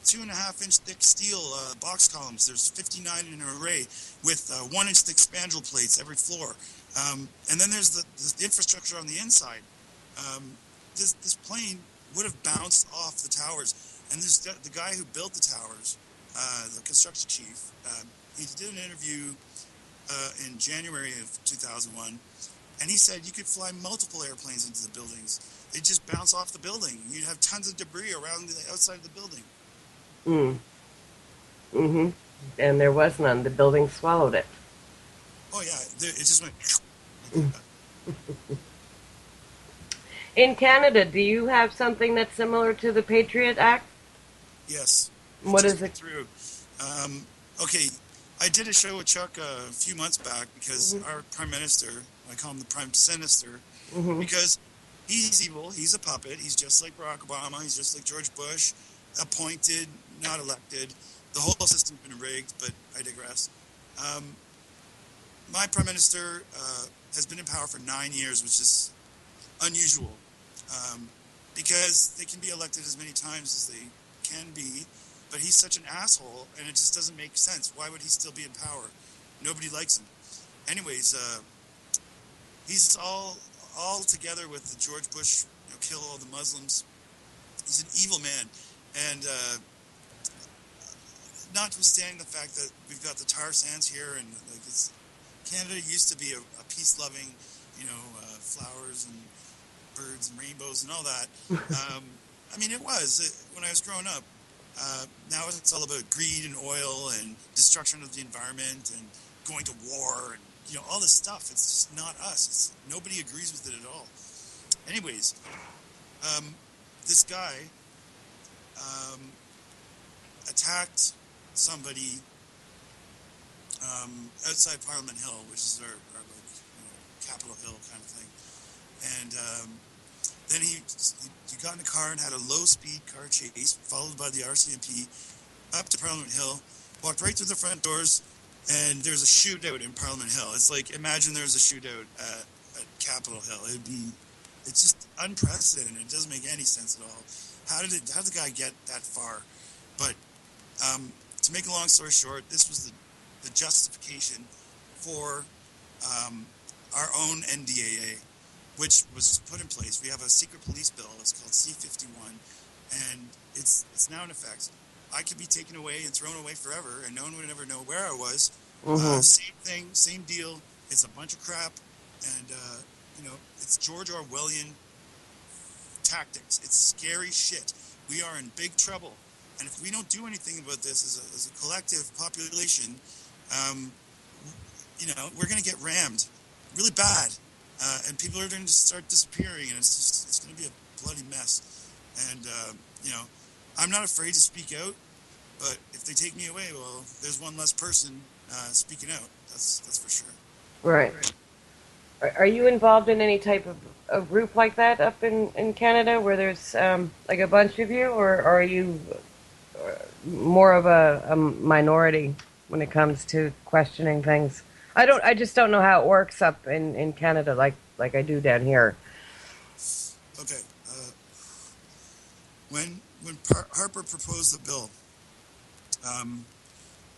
2.5-inch thick steel box columns. There's 59 in an array with 1-inch thick spandrel plates every floor. And then there's the infrastructure on the inside. This plane would have bounced off the towers. And there's the guy who built the towers, the construction chief. He did an interview in January of 2001, and he said you could fly multiple airplanes into the buildings. They'd just bounce off the building. You'd have tons of debris around the outside of the building. Mm. Mm-hmm. And there was none. The building swallowed it. Oh yeah, it just went like that. In Canada, do you have something that's similar to the Patriot Act? Yes, it What just is went it? through. Um, okay, I did a show with Chuck a few months back because Hmm. our prime minister, I call him the prime sinister, Hmm. because he's evil. He's a puppet. He's just like Barack Obama. He's just like George Bush, appointed, not elected. The whole system's been rigged, but I digress. Um, my prime minister has been in power for 9 years, which is unusual um, because they can be elected as many times as they can be, but he's such an asshole, and it just doesn't make sense. Why would he still be in power? Nobody likes him. Anyways, he's all together with the George Bush, kill all the Muslims. He's an evil man, and notwithstanding the fact that we've got the tar sands here, and like Canada used to be a peace-loving, flowers and birds and rainbows and all that. I mean, it was when I was growing up. Now it's all about greed and oil and destruction of the environment and going to war and all this stuff. It's just not us. Nobody agrees with it at all. Anyways, um, this guy um, attacked somebody outside Parliament Hill, which is our like Capitol Hill kind of thing, and then he got in a car and had a low-speed car chase, followed by the RCMP, up to Parliament Hill, walked right through the front doors, and there's a shootout in Parliament Hill. It's like, imagine there's a shootout at Capitol Hill. It's just unprecedented. It doesn't make any sense at all. How did the guy get that far? But to make a long story short, this was the justification for um, our own NDAA, which was put in place. We have a secret police bill. It's called C-51, and it's now in effect. I could be taken away and thrown away forever, and no one would ever know where I was. Hmm. Same thing, same deal. It's a bunch of crap, and it's George Orwellian tactics. It's scary shit. We are in big trouble, and if we don't do anything about this as a collective population, um, we're going to get rammed really bad, and people are going to start disappearing, and it's going to be a bloody mess. And I'm not afraid to speak out, but if they take me away, well, there's one less person speaking out. That's for sure. Right. Are you involved in any type of a group like that up in Canada where there's like a bunch of you, or are you more of a minority when it comes to questioning things? I just don't know how it works up in Canada like I do down here. Okay. When Harper proposed the bill, um,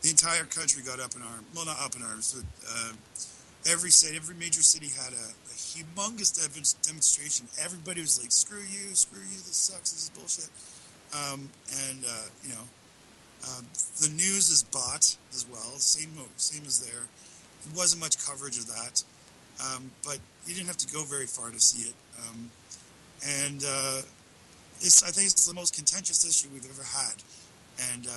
the entire country got up in arms. Well, not up in arms, but every state, every major city had a humongous demonstration. Everybody was like, "Screw you! Screw you! This sucks! This is bullshit." Um, and the news is bought as well. Same as there. There wasn't much coverage of that, but you didn't have to go very far to see it. And I think it's the most contentious issue we've ever had. And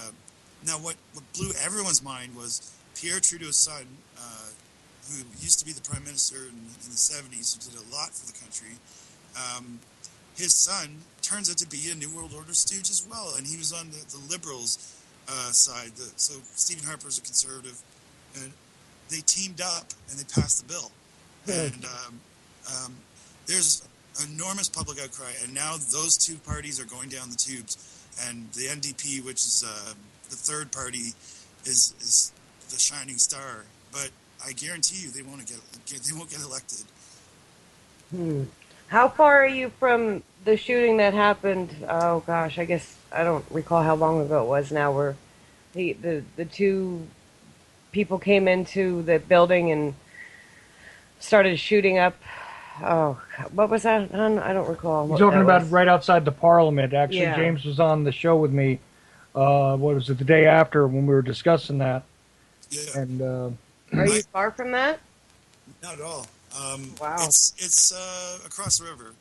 now, what blew everyone's mind was Pierre Trudeau's son, who used to be the prime minister in the 70s, who did a lot for the country. Um, his son turns out to be a New World Order stooge as well, and he was on the Liberals' side. So Stephen Harper's a conservative, and they teamed up and they passed the bill. And um, there's enormous public outcry, and now those two parties are going down the tubes, and the NDP, which is the third party, is the shining star. But I guarantee you, they won't get elected. Hmm. How far are you from the shooting that happened? Oh gosh, I guess I don't recall how long ago it was now. Where the two people came into the building and started shooting up. Oh, what was that? I don't recall You're what talking that about was. right outside the Parliament. Actually, Yeah. James was on the show with me. What was it? The day after when we were discussing that, Yeah, and Are I you far from that? not at all. Wow. It's across the river.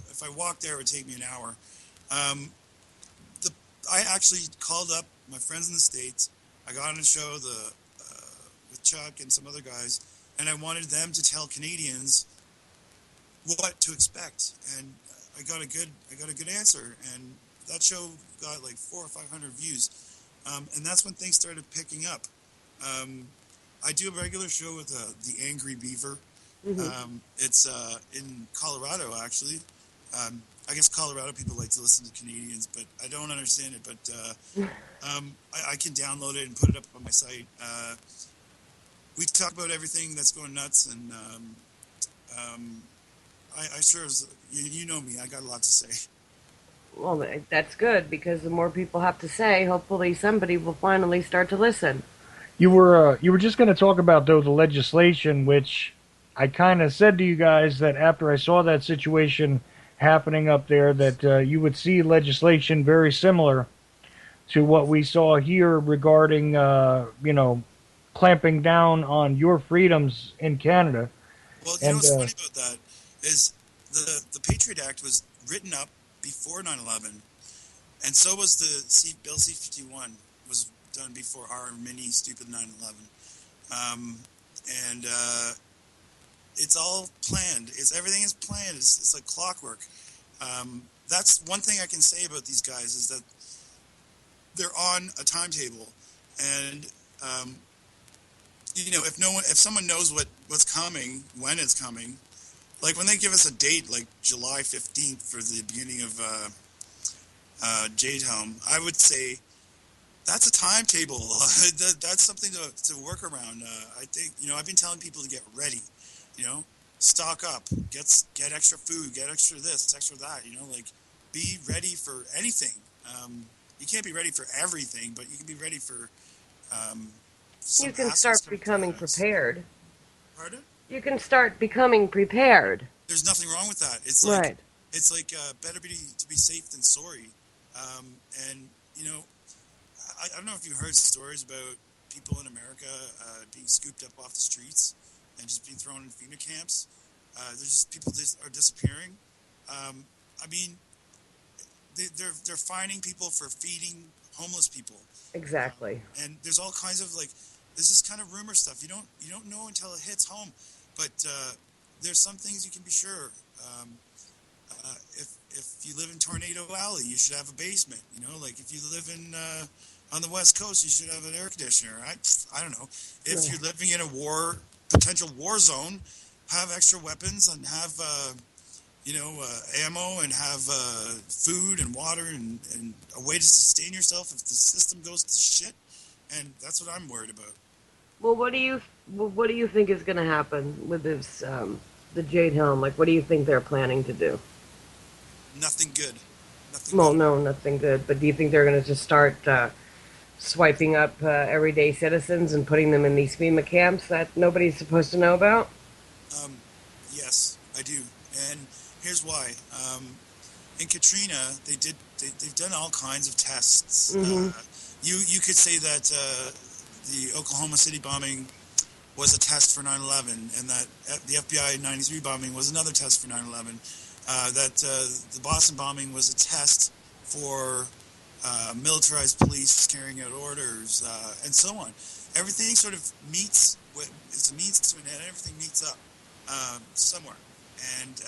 If I walked there, it would take me an hour. Um, the I actually called up my friends in the States. I got on a show with Chuck and some other guys, and I wanted them to tell Canadians what to expect, and I got a good answer, and that show got like 400 or 500 views, and that's when things started picking up. Um, I do a regular show with the Angry Beaver. Hmm. It's in Colorado, actually. I guess Colorado people like to listen to Canadians, but I don't understand it. But I can download it and put it up on my site. We talk about everything that's going nuts, and um, I sure as you know me, I got a lot to say. Well, that's good because the more people have to say, hopefully somebody will finally start to listen. You were just going to talk about though the legislation, which I kind of said to you guys that after I saw that situation happening up there, that you would see legislation very similar to what we saw here regarding, clamping down on your freedoms in Canada. Well, you know And what's funny about that is the Patriot Act was written up before 9/11, and so was the Bill C-51 was done before our mini stupid 9/11. Um, and it's all planned. It's everything is planned. It's like clockwork. That's one thing I can say about these guys is that they're on a timetable, and if no one, if someone knows what's coming, when it's coming, like when they give us a date, like July 15th for the beginning of Jade Home, I would say that's a timetable. That's something to work around. I think I've been telling people to get ready. You know, stock up, get extra food, get extra this, extra that. Like be ready for anything. You can't be ready for everything, but you can be ready for um, You some can assholes start coming to becoming your house. prepared. Pardon? You can start becoming prepared. There's nothing wrong with that. Right. It's like better to be safe than sorry. And I don't know if you heard stories about people in America being scooped up off the streets and just being thrown in FEMA camps. There's just people are disappearing. Um, I mean, they're finding people for feeding homeless people, Exactly. and there's all kinds of like this is kind of rumor stuff. You don't know until it hits home, but there's some things you can be sure. If you live in Tornado Alley, you should have a basement. Like if you live in on the West Coast, you should have an air conditioner. I don't know. If Right. you're living in a potential war zone, have extra weapons and have ammo and have food and water and a way to sustain yourself if the system goes to shit. And that's what I'm worried about. Well, what do you think is going to happen with this the Jade Helm? Like, what do you think they're planning to do? Nothing good. Nothing Well, good. no, nothing good. But do you think they're going to just start swiping up everyday citizens and putting them in these FEMA camps that nobody's supposed to know about? Um, yes, I do. And here's why. In Katrina, they've done all kinds of tests. Mm-hmm. You could say that the Oklahoma City bombing was a test for 9/11, and that the FBI 93 bombing was another test for 9/11. That the Boston bombing was a test for militarized police carrying out orders, and so on. Everything sort of meets. It's a means to an end. Everything meets up somewhere. And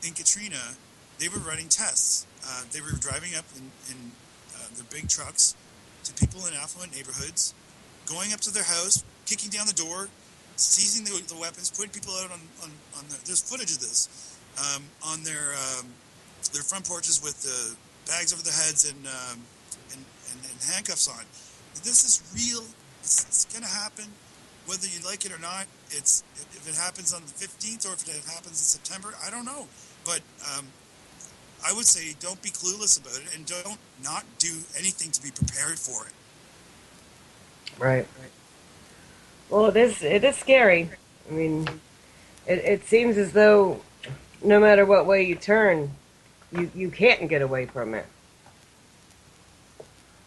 in Katrina, they were running tests. They were driving up in their big trucks to people in affluent neighborhoods, going up to their house, kicking down the door, seizing the weapons, putting people out on there's footage of this on their front porches with bags over their heads and handcuffs on. This is real. It's going to happen, whether you like it or not. If it happens on the 15th or if it happens in September, I don't know. But I would say don't be clueless about it and don't not do anything to be prepared for it. Right. Well, it is scary. I mean, it seems as though no matter what way you turn, you can't get away from it.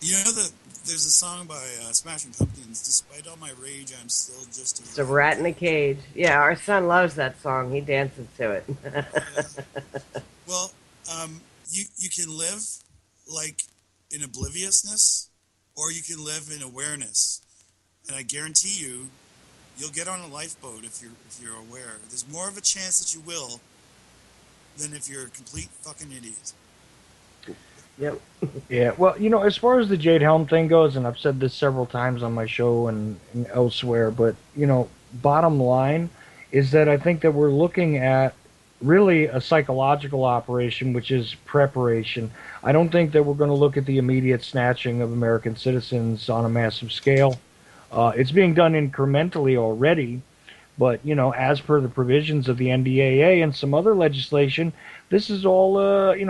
You know that there's a song by Smashing Pumpkins. Despite all my rage, I'm still just It's a a rat in a rat in a cage. cage. Yeah, our son loves that song. He dances to it. Oh yeah. Well, you can live like in obliviousness, or you can live in awareness. And I guarantee you, you'll get on a lifeboat if you're aware. There's more of a chance that you will than if you're a complete fucking idiot. Yep. Yeah, well, as far as the Jade Helm thing goes, and I've said this several times on my show and elsewhere, but, bottom line is that I think that we're looking at really a psychological operation, which is preparation. I don't think that we're going to look at the immediate snatching of American citizens on a massive scale. It's being done incrementally already, but, as per the provisions of the NDAA and some other legislation, this is all,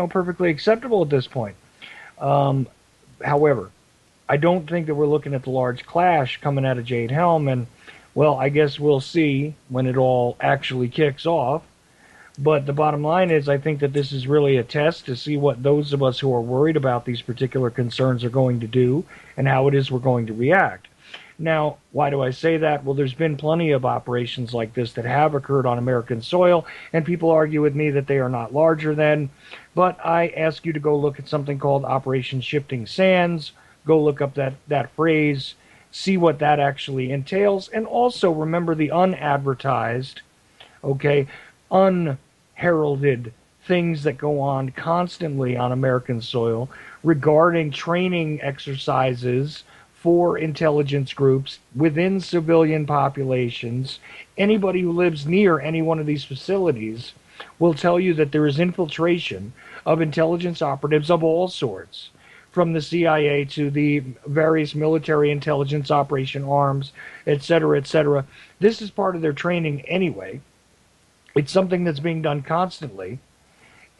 perfectly acceptable at this point. Um, However, I don't think that we're looking at the large clash coming out of Jade Helm, and well, I guess we'll see when it all actually kicks off. But the bottom line is, I think that this is really a test to see what those of us who are worried about these particular concerns are going to do and how it is we're going to react. Now, why do I say that? Well, there's been plenty of operations like this that have occurred on American soil, and people argue with me that they are not larger than. But I ask you to go look at something called Operation Shifting Sands. Go look up that phrase, see what that actually entails, and also remember the unadvertised, okay, unheralded things that go on constantly on American soil regarding training exercises for intelligence groups within civilian populations. Anybody who lives near any one of these facilities will tell you that there is infiltration of intelligence operatives of all sorts, from the CIA to the various military intelligence operation arms, et cetera, et cetera. This is part of their training anyway. It's something that's being done constantly.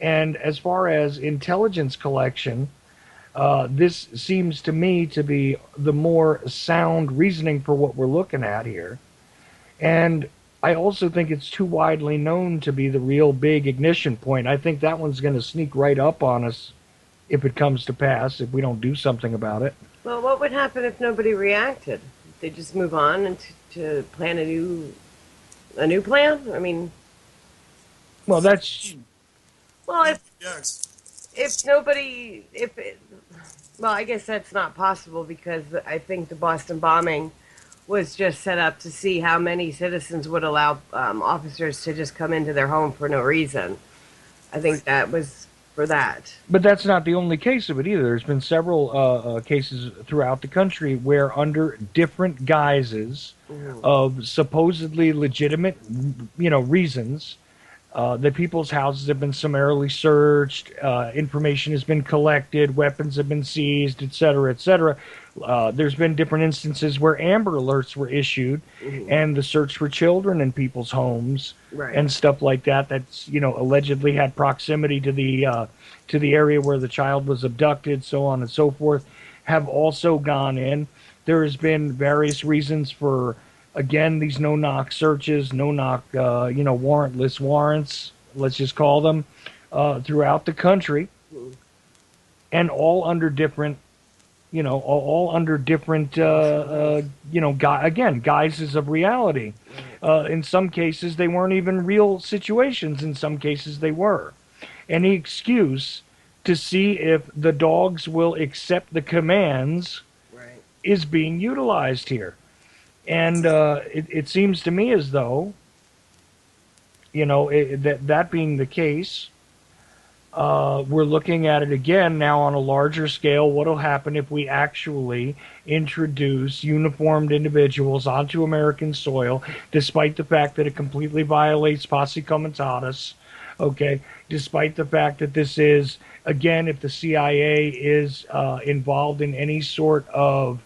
And as far as intelligence collection, this seems to me to be the more sound reasoning for what we're looking at here. And I also think it's too widely known to be the real big ignition point. I think that one's going to sneak right up on us if it comes to pass, if we don't do something about it. Well, what would happen if nobody reacted? They just move on and to plan a new plan? I mean, Well, that's well, Yes. if nobody, if it, well, I guess that's not possible because I think the Boston bombing was just set up to see how many citizens would allow officers to just come into their home for no reason. I think that was for that. But that's not the only case of it either. There's been several cases throughout the country where, under different guises Mhm. of supposedly legitimate, reasons, the people's houses have been summarily searched, information has been collected, weapons have been seized, et cetera, et cetera. There's been different instances where Amber Alerts were issued, Mhm. and the search for children in people's homes Right. and stuff like that. That's allegedly had proximity to the area where the child was abducted, so on and so forth, have also gone in. There has been various reasons for, again, these no-knock searches, no-knock, warrantless warrants, let's just call them, throughout the country, Mhm. and all under different, all under different, again, guises of reality. In some cases, they weren't even real situations. In some cases, they were. Any excuse to see if the dogs will accept the commands Right. is being utilized here. And it seems to me as though, that being the case, we're looking at it again now on a larger scale. What will happen if we actually introduce uniformed individuals onto American soil, despite the fact that it completely violates posse comitatus? Okay, despite the fact that this is, again, if the CIA is involved in any sort of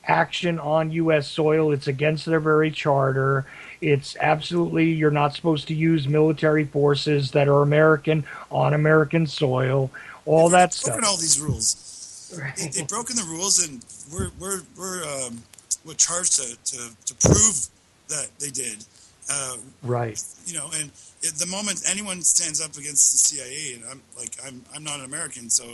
action on U.S. soil. It's against their very charter. It's absolutely, you're not supposed to use military forces that are American on American soil, all They've that broken stuff. all these rules. Right. They've broken the rules, and we're charged to prove that they did. Uh, Right. and at the moment anyone stands up against the CIA, and I'm not an American, so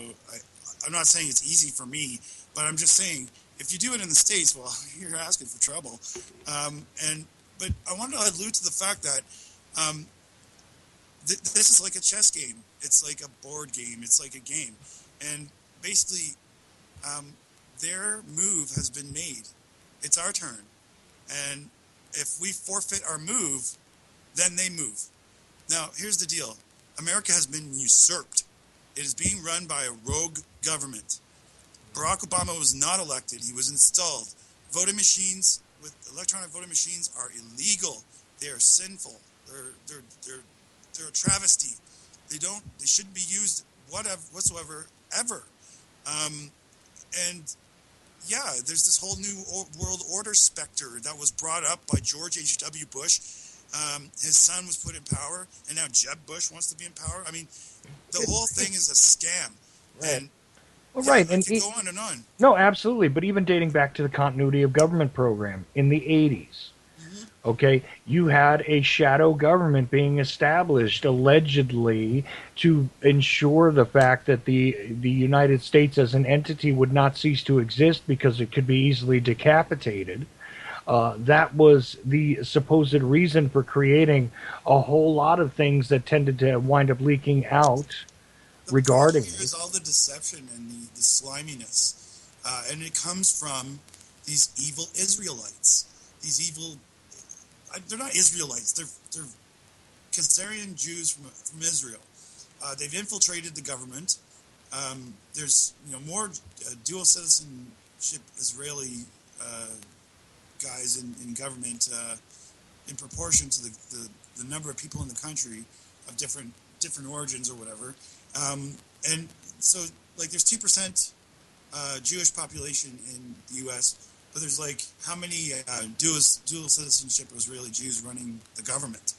I'm not saying it's easy for me, but I'm just saying if you do it in the States, well, you're asking for trouble. But I want to allude to the fact that this is like a chess game. It's like a board game. It's like a game, and basically, their move has been made. It's our turn, and if we forfeit our move, then they move. Now, here's the deal. America has been usurped. It is being run by a rogue government. Barack Obama was not elected. He was installed. Voting machines with electronic voting machines are illegal. They are sinful. They're a travesty. They shouldn't be used whatsoever ever. And yeah, there's this whole new world order specter that was brought up by George H.W. Bush. His son was put in power, and now Jeb Bush wants to be in power. I mean, the whole thing is a scam. Right. And Well, yeah, right, I and could go on and on. no, absolutely. But even dating back to the continuity of government program in the 80s, okay, you had a shadow government being established allegedly to ensure the fact that the United States as an entity would not cease to exist because it could be easily decapitated. That was the supposed reason for creating a whole lot of things that tended to wind up leaking out The regarding problem here it. is all the deception and the sliminess. And it comes from these evil Israelites. These evil, they're not Israelites, they're Khazarian Jews from Israel. They've infiltrated the government. There's more dual citizenship Israeli guys in government in proportion to the number of people in the country of different origins or whatever. And so, like, there's 2% Jewish population in the U.S., but there's like how many dual citizenship Israeli Jews running the government?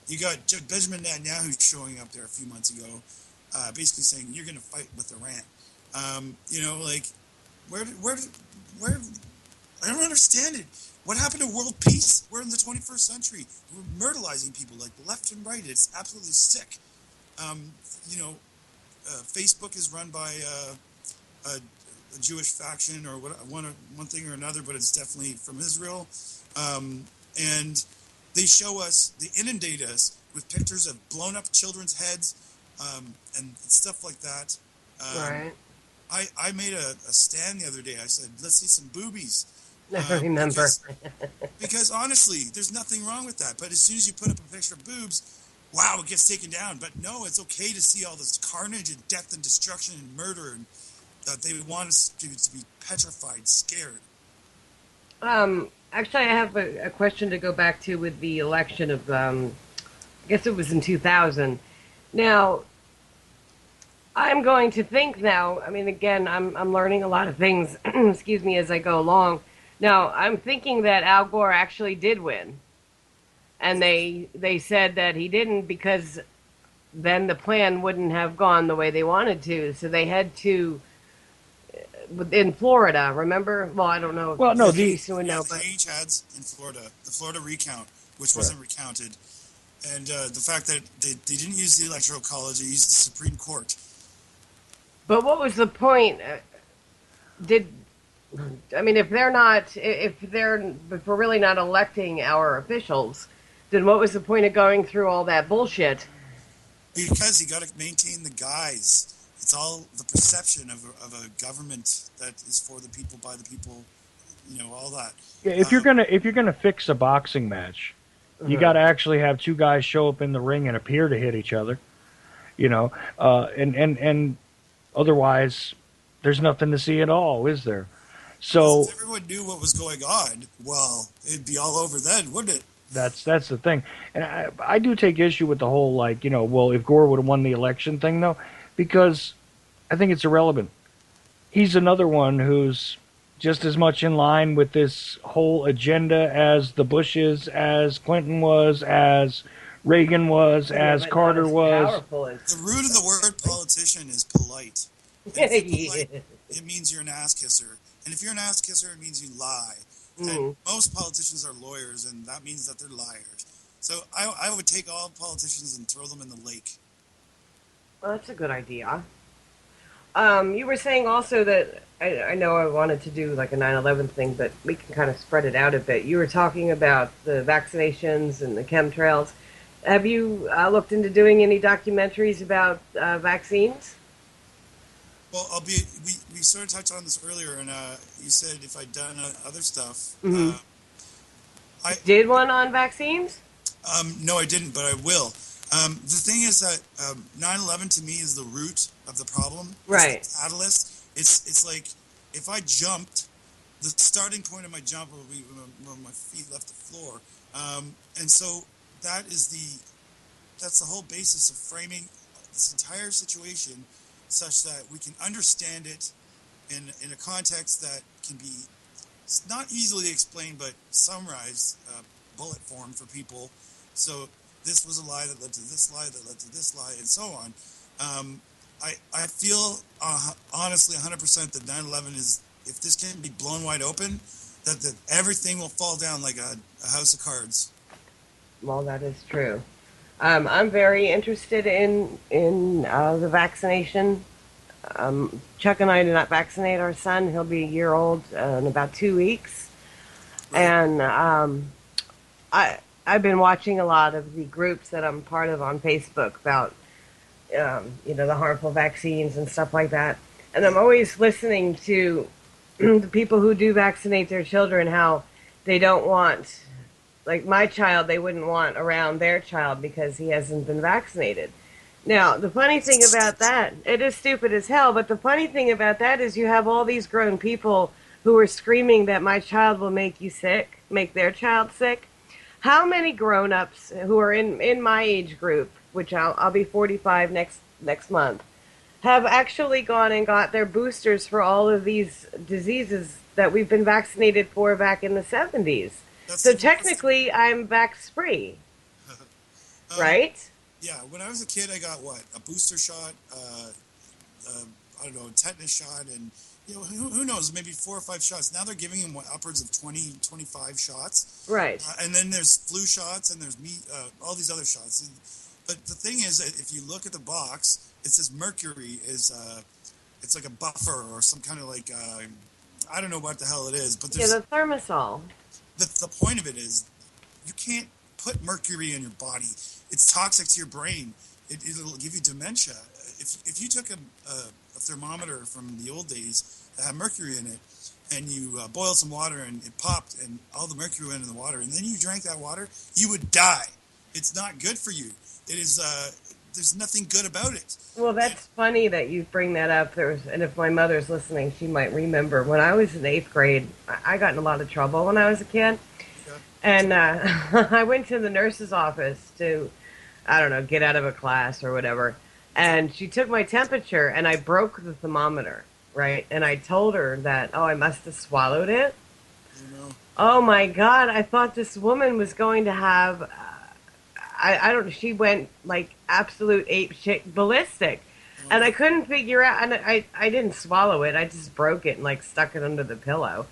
You got Benjamin Netanyahu showing up there a few months ago, basically saying you're going to fight with Iran. Like where I don't understand it. What happened to world peace? We're in the 21st century. We're murderizing people like left and right. It's absolutely sick. Facebook is run by a Jewish faction or one thing or another, but it's definitely from Israel. And they inundate us with pictures of blown up children's heads and stuff like that. Right. I made a stand the other day. I said, let's see some boobies. I remember. Because honestly, there's nothing wrong with that. But as soon as you put up a picture of boobs, wow, it gets taken down. But no, it's okay to see all this carnage and death and destruction and murder, and they want us to be petrified, scared. Actually, I have a question to go back to with the election of, I guess it was in 2000. Now, I'm going to think now, I mean, again, I'm learning a lot of things, excuse me, as I go along. Now, I'm thinking that Al Gore actually did win. And they said that he didn't because then the plan wouldn't have gone the way they wanted to. So they had to, in Florida, remember? Well, I don't know. Well, no, The but ads in Florida, the Florida recount, which wasn't recounted, and the fact that they didn't use the Electoral College, they used the Supreme Court. But what was the point? If we're really not electing our officials, then what was the point of going through all that bullshit? Because you got to maintain the guise. It's all the perception of a government that is for the people, by the people, all that. Yeah, if you're gonna fix a boxing match, you got to actually have two guys show up in the ring and appear to hit each other, and otherwise, there's nothing to see at all, is there? So if everyone knew what was going on, well, it'd be all over then, wouldn't it? that's the thing, and I do take issue with the whole if Gore would have won the election thing though, because I think it's irrelevant. He's another one who's just as much in line with this whole agenda as the Bushes, as Clinton was, as Reagan was, as Carter was. The root of the word politician is polite. Polite, it means you're an ass kisser. And if you're an ass kisser, it means you lie. And most politicians are lawyers, and that means that they're liars. So I would take all politicians and throw them in the lake. Well, that's a good idea. You were saying also that, I know I wanted to do like a 9/11 thing, but we can kind of spread it out a bit. You were talking about the vaccinations and the chemtrails. Have you looked into doing any documentaries about vaccines? Well, we sort of touched on this earlier, and you said if I'd done other stuff. I Did one on vaccines? No, I didn't, but I will. The thing is that 9/11 to me is the root of the problem. It's the Right. catalyst. It's like if I jumped, the starting point of my jump will be when my feet left the floor, and so that is that's the whole basis of framing this entire situation, such that we can understand it in a context that can be not easily explained, but summarized, bullet form for people. So this was a lie that led to this lie that led to this lie, and so on. I feel honestly 100% that 9/11 is, if this can be blown wide open, that everything will fall down like a house of cards. Well, that is true. I'm very interested in the vaccination. Chuck and I did not vaccinate our son. He'll be a year old in about 2 weeks, Right. and I've been watching a lot of the groups that I'm part of on Facebook about the harmful vaccines and stuff like that. And I'm always listening to the people who do vaccinate their children, how they don't want, like my child, they wouldn't want around their child because he hasn't been vaccinated. Now, the funny thing about that, it is stupid as hell, but the funny thing about that is you have all these grown people who are screaming that my child will make you sick, make their child sick. How many grown-ups who are in my age group, which I'll be 45 next month, have actually gone and got their boosters for all of these diseases that we've been vaccinated for back in the 70s? That's So the that's, technically, I'm vax-free, um, right? yeah. When I was a kid, I got what, a booster shot, uh, I don't know, tetanus shot, and who knows, maybe 4 or 5 shots. Now they're giving them what, upwards of 20, 25 shots, Right. and then there's flu shots and there's all these other shots. But the thing is, that if you look at the box, it says mercury is it's like a buffer or some kind of like I don't know what the hell it is, but Yeah, there's the thermosol. the point of it is you can't put mercury in your body. It's toxic to your brain. It'll give you dementia. If you took a thermometer from the old days that had mercury in it, and you boiled some water and it popped and all the mercury went in the water, and then you drank that water, you would die. It's not good for you. It is. There's nothing good about it. Well, And, that's funny that you bring that up. And if my mother's listening, she might remember when I was in eighth grade. I got in a lot of trouble when I was a kid, yeah, and I went to the nurse's office to, I don't know, get out of a class or whatever. And she took my temperature, and I broke the thermometer, right? And I told her that, oh, I must have swallowed it. you know. Oh my God! I thought this woman was going to have. I don't. She went like absolute ape shit ballistic, Oh and no. I couldn't figure out. And I didn't swallow it. I just broke it and like stuck it under the pillow,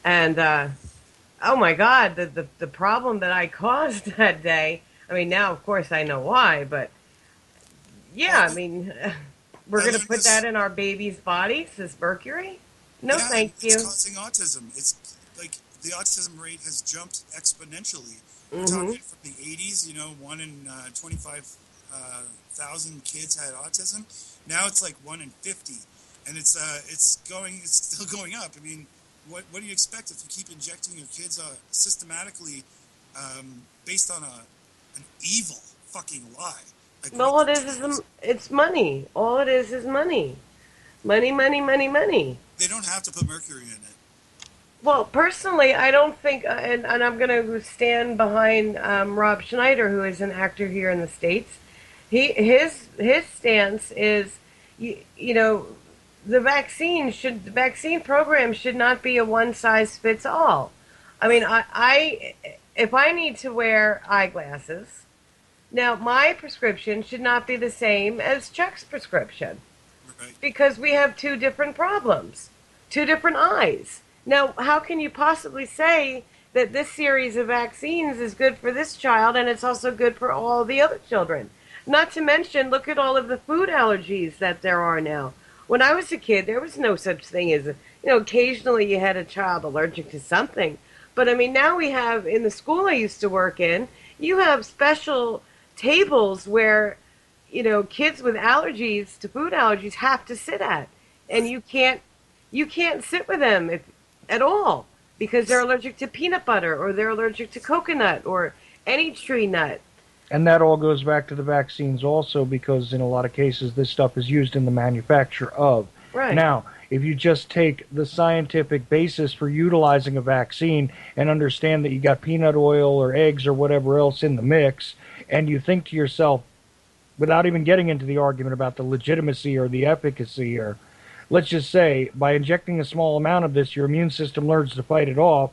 and oh my God, the problem that I caused that day. I mean, now of course I know why, but yeah, Well, I mean, we're I gonna learned put that this. in our baby's bodies, this mercury. No, Yeah, and thank it's you. causing autism. It's like the autism rate has jumped exponentially. We're Hmm. talking from the 80s, 1 in 25,000 kids had autism. Now it's like 1 in 50, and it's still going up. I mean, what do you expect if you keep injecting your kids systematically based on an evil fucking lie? Like, what All it do is you, it's money. All it is money. Money, money, money, money. they don't have to put mercury in it. Well, personally, I don't think, and I'm going to stand behind Rob Schneider, who is an actor here in the States. His stance is, you know, the vaccine program should not be a one size fits all. I mean, Right, if I need to wear eyeglasses, now my prescription should not be the same as Chuck's prescription, right. because we have two different problems, two different eyes. Now, how can you possibly say that this series of vaccines is good for this child and it's also good for all the other children? Not to mention, look at all of the food allergies that there are now. When I was a kid, there was no such thing as, occasionally you had a child allergic to something. But I mean, now we have, in the school I used to work in, you have special tables where kids with allergies to food allergies have to sit at, and Right. you can't sit with them if at all. because they're allergic to peanut butter or they're allergic to coconut or any tree nut. And that all goes back to the vaccines also, because in a lot of cases this stuff is used in the manufacture of. Right. Now, if you just take the scientific basis for utilizing a vaccine and understand that you got peanut oil or eggs or whatever else in the mix, and you think to yourself, without even getting into the argument about the legitimacy or the efficacy, or let's just say by injecting a small amount of this, your immune system learns to fight it off.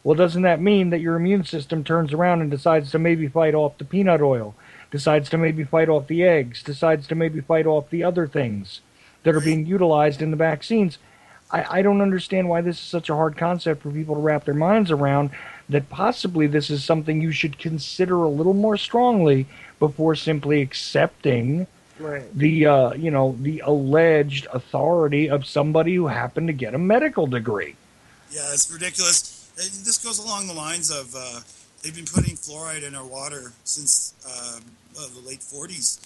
Well, doesn't that mean that your immune system turns around and decides to maybe fight off the peanut oil, decides to maybe fight off the eggs, decides to maybe fight off the other things that are Right. being utilized in the vaccines? I don't understand why this is such a hard concept for people to wrap their minds around, that possibly this is something you should consider a little more strongly before simply accepting Right. the alleged authority of somebody who happened to get a medical degree. Yeah, it's ridiculous. This goes along the lines of they've been putting fluoride in our water since the late 40s.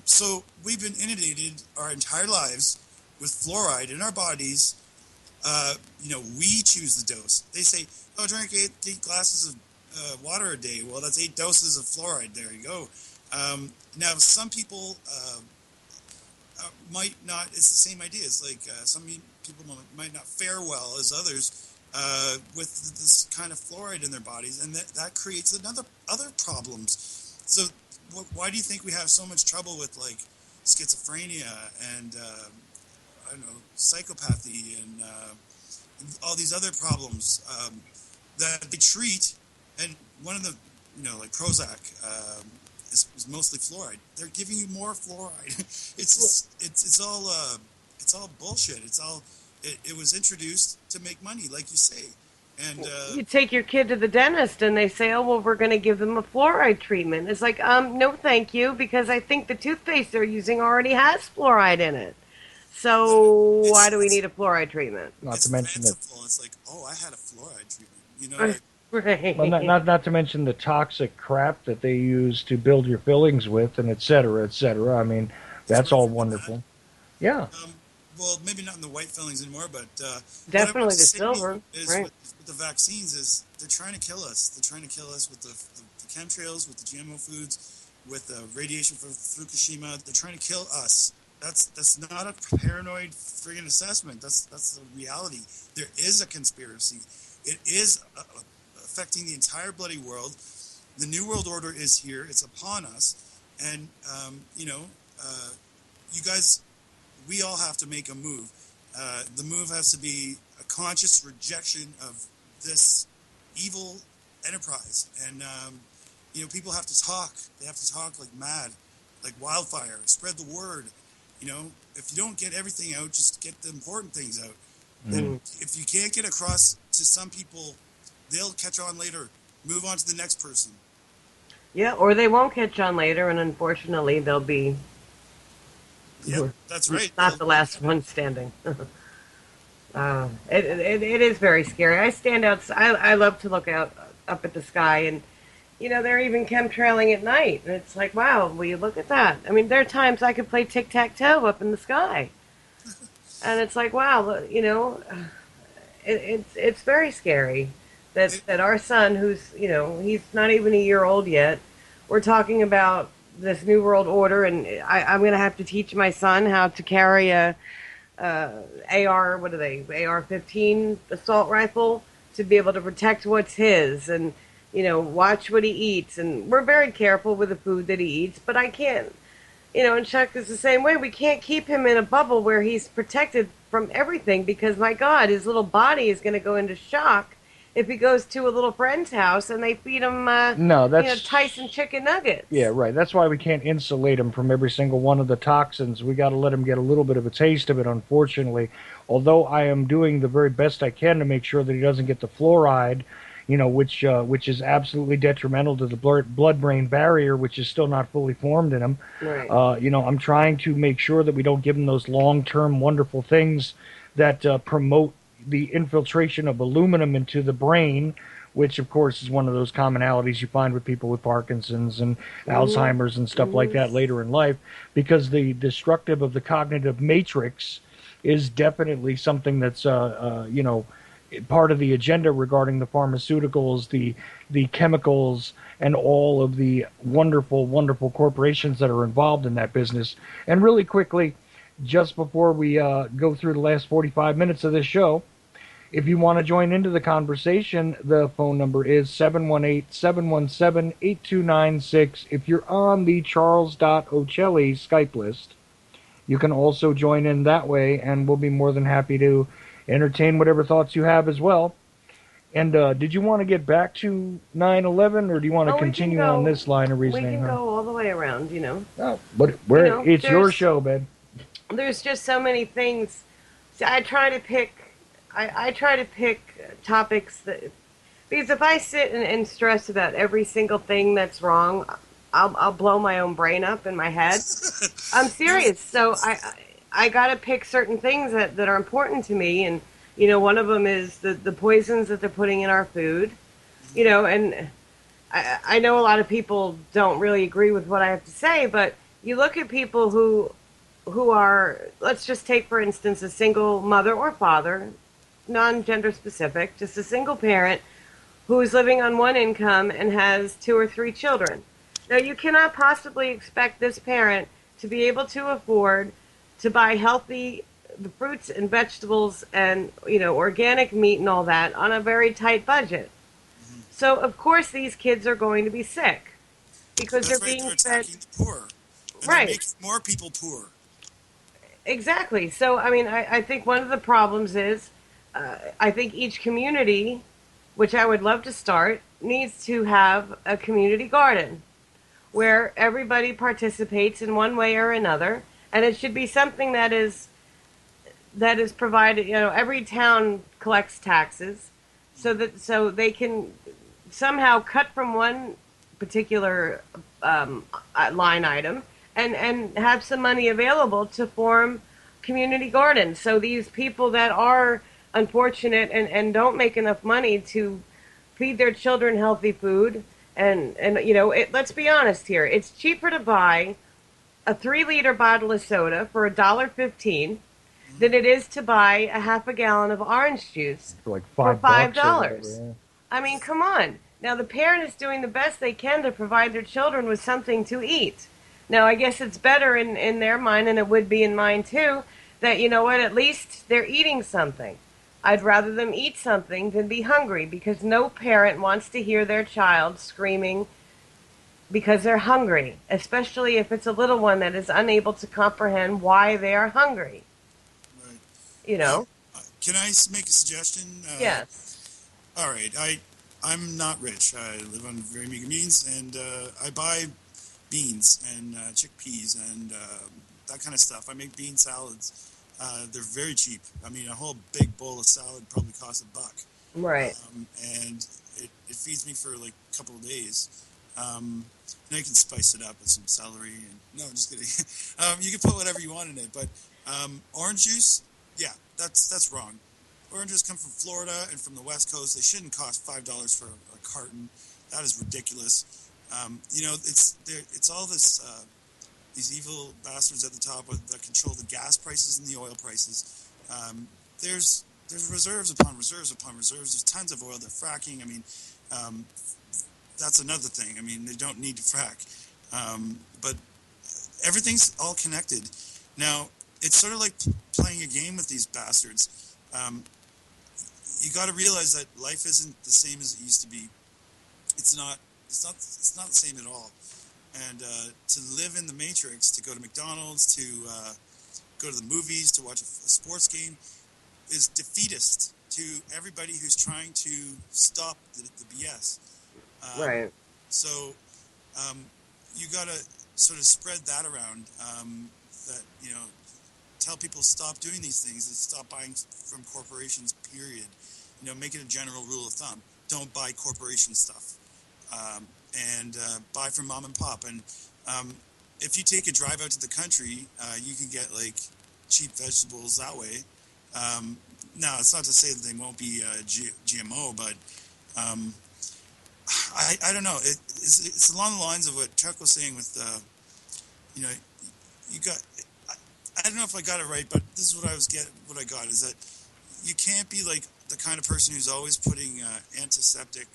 So we've been inundated our entire lives with fluoride in our bodies. We choose the dose. They say, "Oh, drink eight glasses of water a day." Well, that's 8 doses of fluoride. There you go. Now, some people might not. It's the same idea. It's like some people might not fare well as others with this kind of fluoride in their bodies, and that creates other problems. So, why do you think we have so much trouble with like schizophrenia and I don't know, psychopathy and all these other problems that they treat? And one of the, like Prozac is mostly fluoride. They're giving you more fluoride. It's all bullshit. It was introduced to make money, like you say. And You take your kid to the dentist and they say, "Oh, well, we're going to give them a fluoride treatment." It's like, no, thank you, because I think the toothpaste they're using already has fluoride in it. So why do we need a fluoride treatment? Not it's to mention that, fanciful. It's like, oh, I had a fluoride treatment. Like, Right. well, not to mention the toxic crap that they use to build your fillings with, and et cetera, et cetera. I mean, that's all wonderful. Yeah. well, maybe not in the white fillings anymore, but what I Definitely want the to say silver. is Right. with the vaccines is they're trying to kill us. They're trying to kill us with the chemtrails, with the GMO foods, with the radiation from Fukushima. They're trying to kill us. That's not a paranoid friggin' assessment. That's the reality. There is a conspiracy. It is affecting the entire bloody world. The New World Order is here. It's upon us. And, you guys, we all have to make a move. The move has to be a conscious rejection of this evil enterprise. And, people have to talk. They have to talk like mad, like wildfire. Spread the word. If you don't get everything out, just get the important things out. And if you can't get across to some people, they'll catch on later. Move on to the next person. Yeah, or they won't catch on later, and unfortunately, they'll be Yep, that's right. not the last one standing. It is very scary. I stand out. I love to look out up at the sky, and they're even chemtrailing at night, and it's like, wow, will you look at that? I mean, there are times I could play tic tac toe up in the sky, and it's like, wow, it's very scary that our son, who's he's not even a year old yet, we're talking about this new world order, and I'm going to have to teach my son how to carry a AR, what are they, AR-15 assault rifle, to be able to protect what's his, and watch what he eats. And we're very careful with the food that he eats, but I can't, and Chuck is the same way. We can't keep him in a bubble where he's protected from everything, because my God, his little body is going to go into shock if he goes to a little friend's house and they feed him, No, that's Tyson chicken nuggets. yeah, right. That's why we can't insulate him from every single one of the toxins. We got to let him get a little bit of a taste of it, unfortunately. Although I am doing the very best I can to make sure that he doesn't get the fluoride, which is absolutely detrimental to the blood-brain barrier, which is still not fully formed in him. Right. I'm trying to make sure that we don't give him those long-term wonderful things that promote the infiltration of aluminum into the brain, which of course is one of those commonalities you find with people with Parkinson's and Alzheimer's and stuff like that later in life, because the destructive of the cognitive matrix is definitely something that's part of the agenda regarding the pharmaceuticals, the chemicals, and all of the wonderful, wonderful corporations that are involved in that business. And really quickly, just before we go through the last 45 minutes of this show, if you want to join into the conversation, the phone number is 718-717-8296. If you're on the Charles.Ochelli Skype list, you can also join in that way, and we'll be more than happy to entertain whatever thoughts you have as well. And did you want to get back to 9/11, or do you want to Oh, we can continue on go. this line of We reasoning? can Huh? go all the way around. Oh, but where it's your There's show, babe. just so many things. See, I try to pick topics that, because if I sit and stress about every single thing that's wrong, I'll blow my own brain up in my head. I'm There's, serious. So I got to pick certain things that are important to me, and one of them is the poisons that they're putting in our food. And I know a lot of people don't really agree with what I have to say, but you look at people who are, let's just take for instance a single mother or father, non-gender specific, just a single parent who is living on one income and has two or three children. Now, you cannot possibly expect this parent to be able to afford to buy healthy the fruits and vegetables and organic meat and all that on a very tight budget. So of course these kids are going to be sick because they're that's right. being They're fed. attacking the poor, and they're Right, making more people poor. exactly. So I mean, I think one of the problems is I think each community, which I would love to start, needs to have a community garden where everybody participates in one way or another, and it should be something that is provided. Every town collects taxes, so they can somehow cut from one particular line item and have some money available to form community gardens. So these people that are unfortunate and don't make enough money to feed their children healthy food, let's be honest here, it's cheaper to buy a 3-liter bottle of soda for $1.15 than it is to buy a half a gallon of orange juice For like for $5 or $5. whatever. I mean, come on. Now, the parent is doing the best they can to provide their children with something to eat. Now, I guess it's better in their mind, and it would be in mine too, that, at least they're eating something. I'd rather them eat something than be hungry, because no parent wants to hear their child screaming because they're hungry, especially if it's a little one that is unable to comprehend why they are hungry. Right. You Um, know? can I make a suggestion? Yes. All right. I'm not rich. I live on very meager means, and I buy beans and chickpeas and that kind of stuff. I make bean salads. They're very cheap. I mean, a whole big bowl of salad probably costs $1. Right. And it feeds me for like a couple of days. And I can spice it up with some celery. And no, I'm just kidding. You can put whatever you want in it, but orange juice, yeah, that's wrong. Oranges come from Florida and from the West Coast. They shouldn't cost $5 for a carton. That is ridiculous. It's all this these evil bastards at the top that control the gas prices and the oil prices. There's reserves upon reserves upon reserves. There's tons of oil. They're fracking. I mean, um, that's another thing. I mean, they don't need to frack, but everything's all connected. Now, it's sort of like playing a game with these bastards. You got to realize that life isn't the same as it used to be. It's not. It's not. It's not the same at all. And to live in the matrix, to go to McDonald's, to go to the movies, to watch a sports game, is defeatist to everybody who's trying to stop the BS. Right. So you got to sort of spread that around. That tell people stop doing these things and stop buying from corporations. Period. Make it a general rule of thumb. Don't buy corporation stuff. And buy from mom and pop. And if you take a drive out to the country, you can get like cheap vegetables that way. Now, it's not to say that they won't be GMO, but I don't know. It's along the lines of what Chuck was saying with you know you got. I don't know if I got it right, but this is what I got is that you can't be like the kind of person who's always putting antiseptic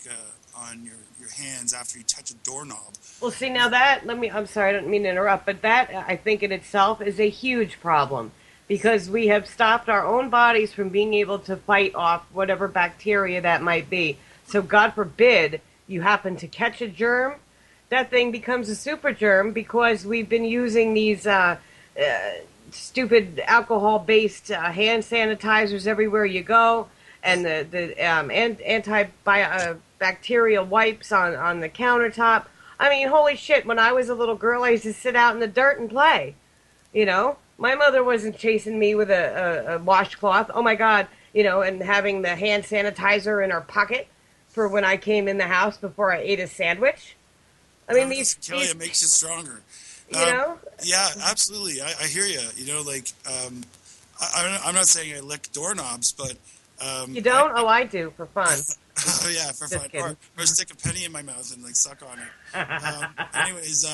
on your hands after you touch a doorknob. Well, see, now I'm sorry, I don't mean to interrupt, but that, I think in itself is a huge problem because we have stopped our own bodies from being able to fight off whatever bacteria that might be. So, God forbid you happen to catch a germ, that thing becomes a super germ because we've been using these stupid alcohol-based hand sanitizers everywhere you go, and the antibacterial wipes on the countertop. I mean, holy shit! When I was a little girl, I used to sit out in the dirt and play. You know, my mother wasn't chasing me with a washcloth. Oh my God! You know, and having the hand sanitizer in her pocket for when I came in the house before I ate a sandwich. I mean, This kill you makes you stronger. You know? Yeah, absolutely. I hear you. You know, like I'm not saying I lick doorknobs, but you don't? I do for fun. Oh yeah, for fun. Or stick a penny in my mouth and like suck on it. Anyways,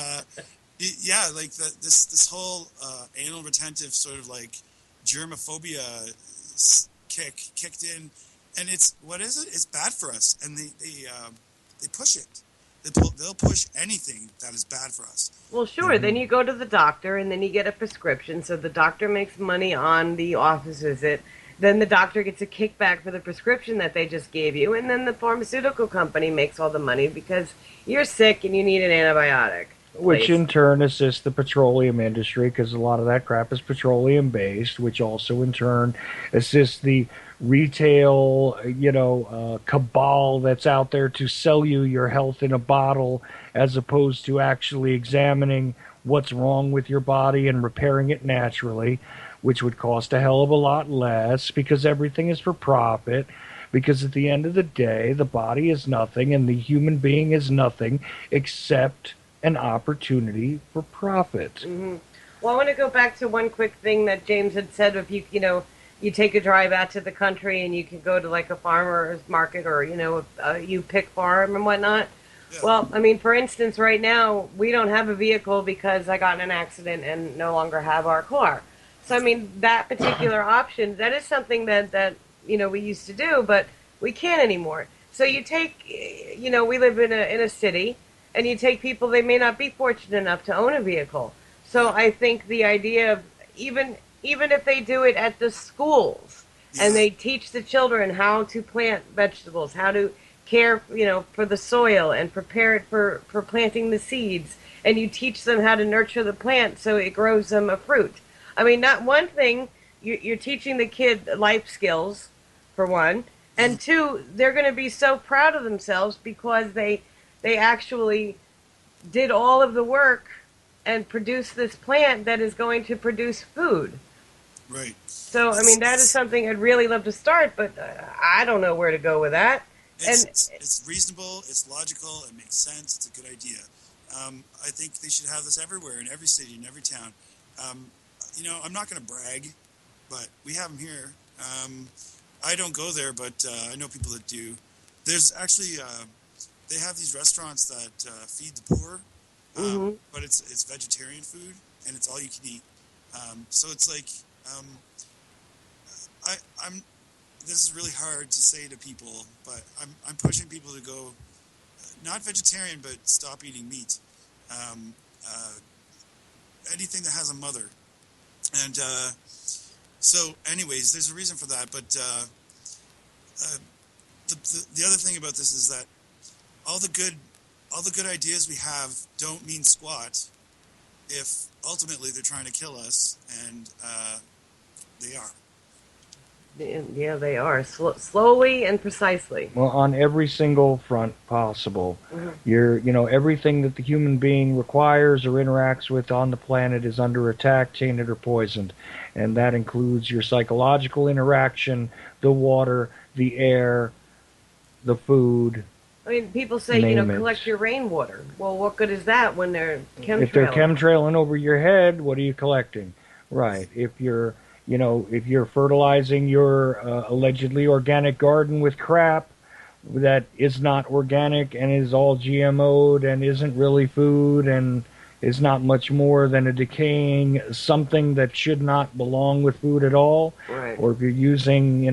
yeah, like this whole anal retentive sort of like germophobia kicked in, and it's what is it? It's bad for us, and they push it. They'll push anything that is bad for us. Well, sure. Then you go to the doctor, and then you get a prescription. So the doctor makes money on the office visit. Then the doctor gets a kickback for the prescription that they just gave you, and then the pharmaceutical company makes all the money because you're sick and you need an antibiotic. Which in turn assists the petroleum industry because a lot of that crap is petroleum based, which also in turn assists the retail, cabal that's out there to sell you your health in a bottle as opposed to actually examining what's wrong with your body and repairing it naturally, which would cost a hell of a lot less because everything is for profit. Because at the end of the day, the body is nothing and the human being is nothing except an opportunity for profit. Mm-hmm. Well, I want to go back to one quick thing that James had said. If you take a drive out to the country and you can go to like a farmer's market or, you pick farm and whatnot. Yeah. Well, I mean, for instance, right now, we don't have a vehicle because I got in an accident and no longer have our car. So, I mean, that particular option, that is something that we used to do, but we can't anymore. So you take, we live in a city, and you take people, they may not be fortunate enough to own a vehicle. So I think the idea of even if they do it at the schools, and they teach the children how to plant vegetables, how to care, for the soil and prepare it for planting the seeds, and you teach them how to nurture the plant so it grows them a fruit. I mean, not one thing, you're teaching the kid life skills, for one, and two, they're going to be so proud of themselves because they actually did all of the work and produced this plant that is going to produce food. Right. So, I mean, that is something I'd really love to start, but I don't know where to go with that. It's reasonable, it's logical, it makes sense, it's a good idea. I think they should have this everywhere, in every city, in every town. I'm not going to brag, but we have them here. I don't go there, but I know people that do. There's actually... they have these restaurants that feed the poor, but it's vegetarian food and it's all you can eat. So it's like I'm. This is really hard to say to people, but I'm pushing people to go not vegetarian, but stop eating meat. Anything that has a mother, and so anyways, there's a reason for that. But the other thing about this is that all the good ideas we have don't mean squat if ultimately they're trying to kill us, and they are. Yeah, they are. Slowly and precisely. Well, on every single front possible. Everything that the human being requires or interacts with on the planet is under attack, tainted, or poisoned. And that includes your psychological interaction, the water, the air, the food. I mean, people say, collect your rainwater. Well, what good is that when they're chemtrailing? If they're chemtrailing over your head, what are you collecting? Right. If you're fertilizing your allegedly organic garden with crap that is not organic and is all GMO'd and isn't really food and is not much more than a decaying something that should not belong with food at all. Right. Or if you're using,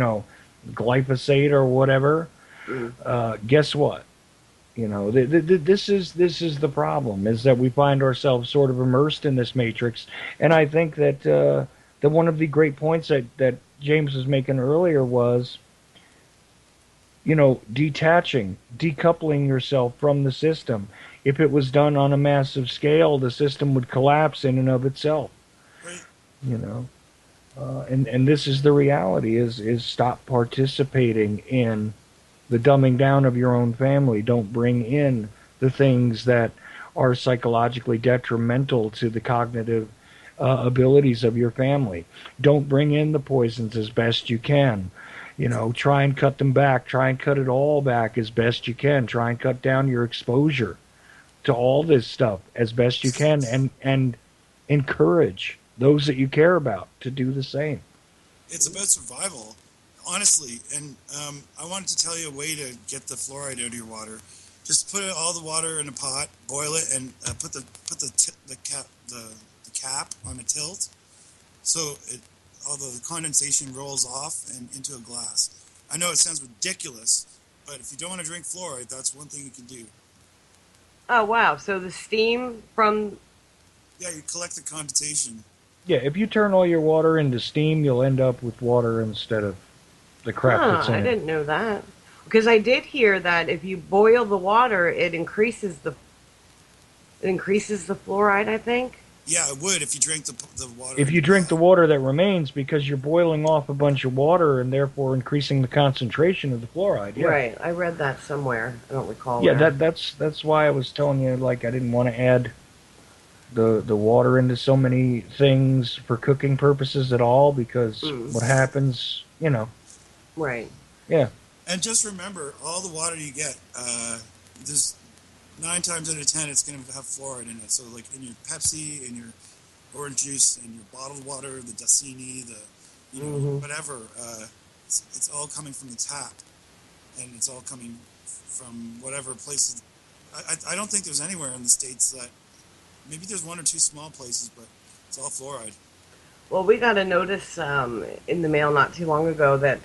glyphosate or whatever, Mm. guess what? You know, this is the problem, is that we find ourselves sort of immersed in this matrix. And I think that one of the great points that James was making earlier was, you know, detaching, decoupling yourself from the system. If it was done on a massive scale, the system would collapse in and of itself. Right. You know, and this is the reality: is stop participating in the dumbing down of your own family. Don't bring in the things that are psychologically detrimental to the cognitive abilities of your family. Don't bring in the poisons as best you can. You know, try and cut them back. Try and cut it all back as best you can. Try and cut down your exposure to all this stuff as best you can, and encourage those that you care about to do the same. It's about survival, honestly. And I wanted to tell you a way to get the fluoride out of your water. Just put all the water in a pot, boil it, and put the cap on a tilt, so all the condensation rolls off and into a glass. I know it sounds ridiculous, but if you don't want to drink fluoride, that's one thing you can do. Oh wow! So the steam from Yeah, you collect the condensation. Yeah, if you turn all your water into steam, you'll end up with water instead of the crap huh? that's in I it. didn't know that because I did hear that if you boil the water, it increases the fluoride. I think. Yeah, it would if you drank the water If in you the drink the pot. water that remains, because you're boiling off a bunch of water and therefore increasing the concentration of the fluoride, yeah. Right. I read that somewhere. I don't recall Yeah, where. that's why I was telling you, like, I didn't want to add the water into so many things for cooking purposes at all, because Mm. what happens, you know. Right. Yeah. And just remember, all the water you get, there's 9 times out of 10, it's going to have fluoride in it. So, like in your Pepsi, in your orange juice, in your bottled water, the Dasini, Hmm. whatever, it's all coming from the tap, and it's all coming from whatever places. I don't think there's anywhere in the States that, maybe there's one or two small places, but it's all fluoride. Well, we got a notice in the mail not too long ago that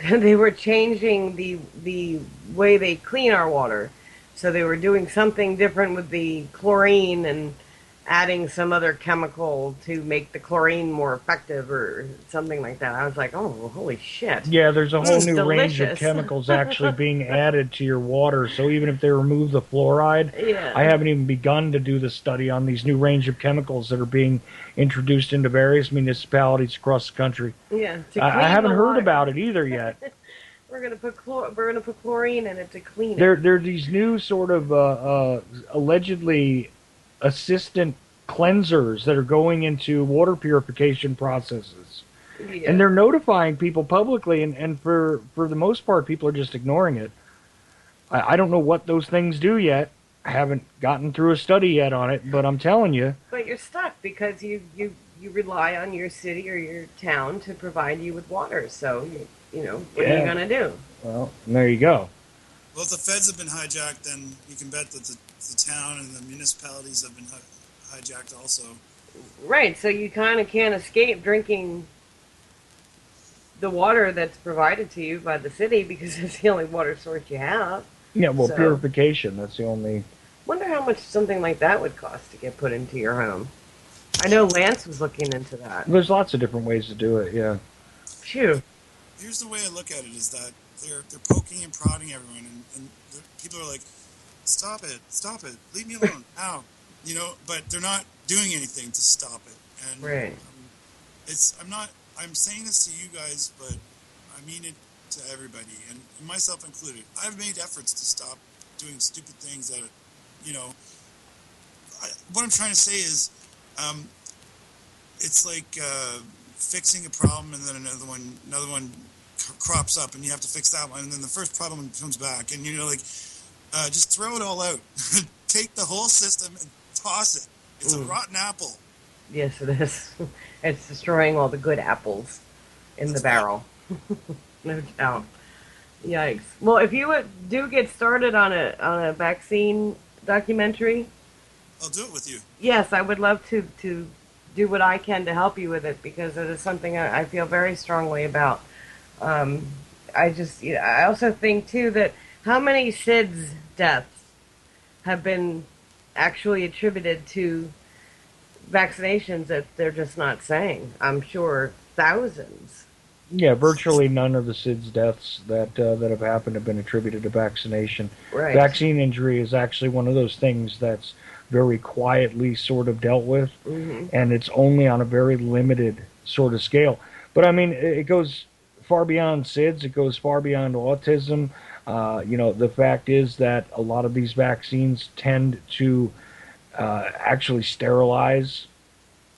they were changing the way they clean our water. So they were doing something different with the chlorine and adding some other chemical to make the chlorine more effective or something like that. I was like, oh, holy shit. Yeah, there's a This whole is new range of delicious. chemicals actually being added to your water. So even if they remove the fluoride, I Yeah. haven't even begun to do the study on these new range of chemicals that are being introduced into various municipalities across the country. Yeah, to I clean haven't the heard water. about it either yet. We're gonna put chlorine in it to clean it. There are these new sort of allegedly assistant cleansers that are going into water purification processes, and Yeah. they're notifying people publicly, and for the most part, people are just ignoring it. I don't know what those things do yet. I haven't gotten through a study yet on it, but I'm telling you, But you're stuck because you rely on your city or your town to provide you with water. So you know what are you yeah. gonna do? Well, there you go. Well, if the feds have been hijacked, then you can bet that the town and the municipalities have been hijacked also. Right. So you kind of can't escape drinking the water that's provided to you by the city because it's the only water source you have. Yeah, well, So purification. That's the only. wonder how much something like that would cost to get put into your home. I know Lance was looking into that. There's lots of different ways to do it. Yeah. Phew. Here's the way I look at it: is that they're poking and prodding everyone, and people are like, stop it, leave me alone, ow, but they're not doing anything to stop it. And Right. I'm not. I'm saying this to you guys, but I mean it to everybody, and myself included. I've made efforts to stop doing stupid things that, you know. What I'm trying to say is, um, it's like fixing a problem, and then another one crops up, and you have to fix that one, and then the first problem comes back, and just throw it all out. Take the whole system and toss it. It's a Mm. rotten apple. Yes, it is. It's destroying all the good apples in the That's right. barrel. No doubt. Yikes. Well, if you do get started on a vaccine documentary, I'll do it with you. yes, I would love to do what I can to help you with it because it is something I feel very strongly about. Um, I also think too that how many SIDS deaths have been actually attributed to vaccinations that they're just not saying. I'm sure thousands. Yeah, virtually none of the SIDS deaths that have happened have been attributed to vaccination. Right. Vaccine injury is actually one of those things that's very quietly sort of dealt with, Hmm. and it's only on a very limited sort of scale. But I mean, it goes far beyond SIDS. It goes far beyond autism. The fact is that a lot of these vaccines tend to actually sterilize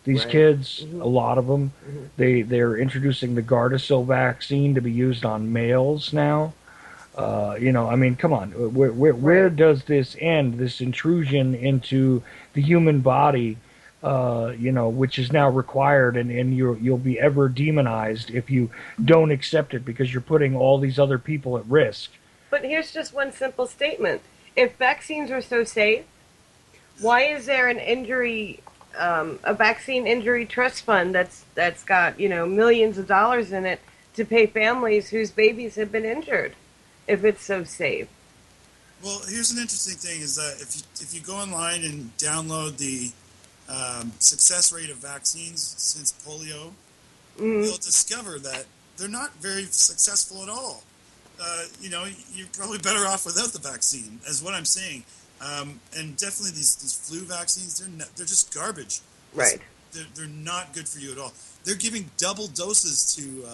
these Right. kids, Hmm. a lot of them. Hmm. They're introducing the Gardasil vaccine to be used on males now. I mean, come on. Where Right. does this end? This intrusion into the human body, which is now required, and you'll be ever demonized if you don't accept it because you're putting all these other people at risk. But here's just one simple statement: if vaccines are so safe, why is there a vaccine injury trust fund that's got millions of dollars in it to pay families whose babies have been injured if it's so safe? Well, here's an interesting thing: is that if you go online and download the success rate of vaccines since polio, Mm, you'll discover that they're not very successful at all. You're probably better off without the vaccine, is what I'm saying. And definitely these flu vaccines, they're just garbage. right. They're not good for you at all. They're giving double doses to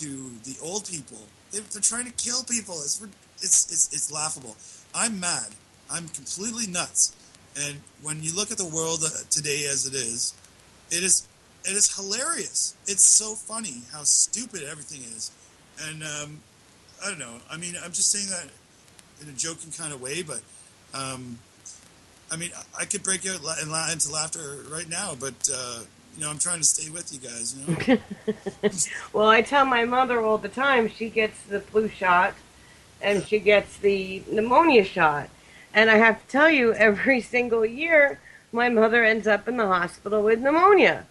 the old people. They're trying to kill people. It's laughable. I'm mad. I'm completely nuts. And when you look at the world today as it is it is hilarious. It's so funny how stupid everything is. And I don't know. I mean, I'm just saying that in a joking kind of way, but um, I mean, I could break out into laughter right now, but I'm trying to stay with you guys. Well, I tell my mother all the time she gets the flu shot and Yeah. she gets the pneumonia shot. And I have to tell you, every single year, my mother ends up in the hospital with pneumonia.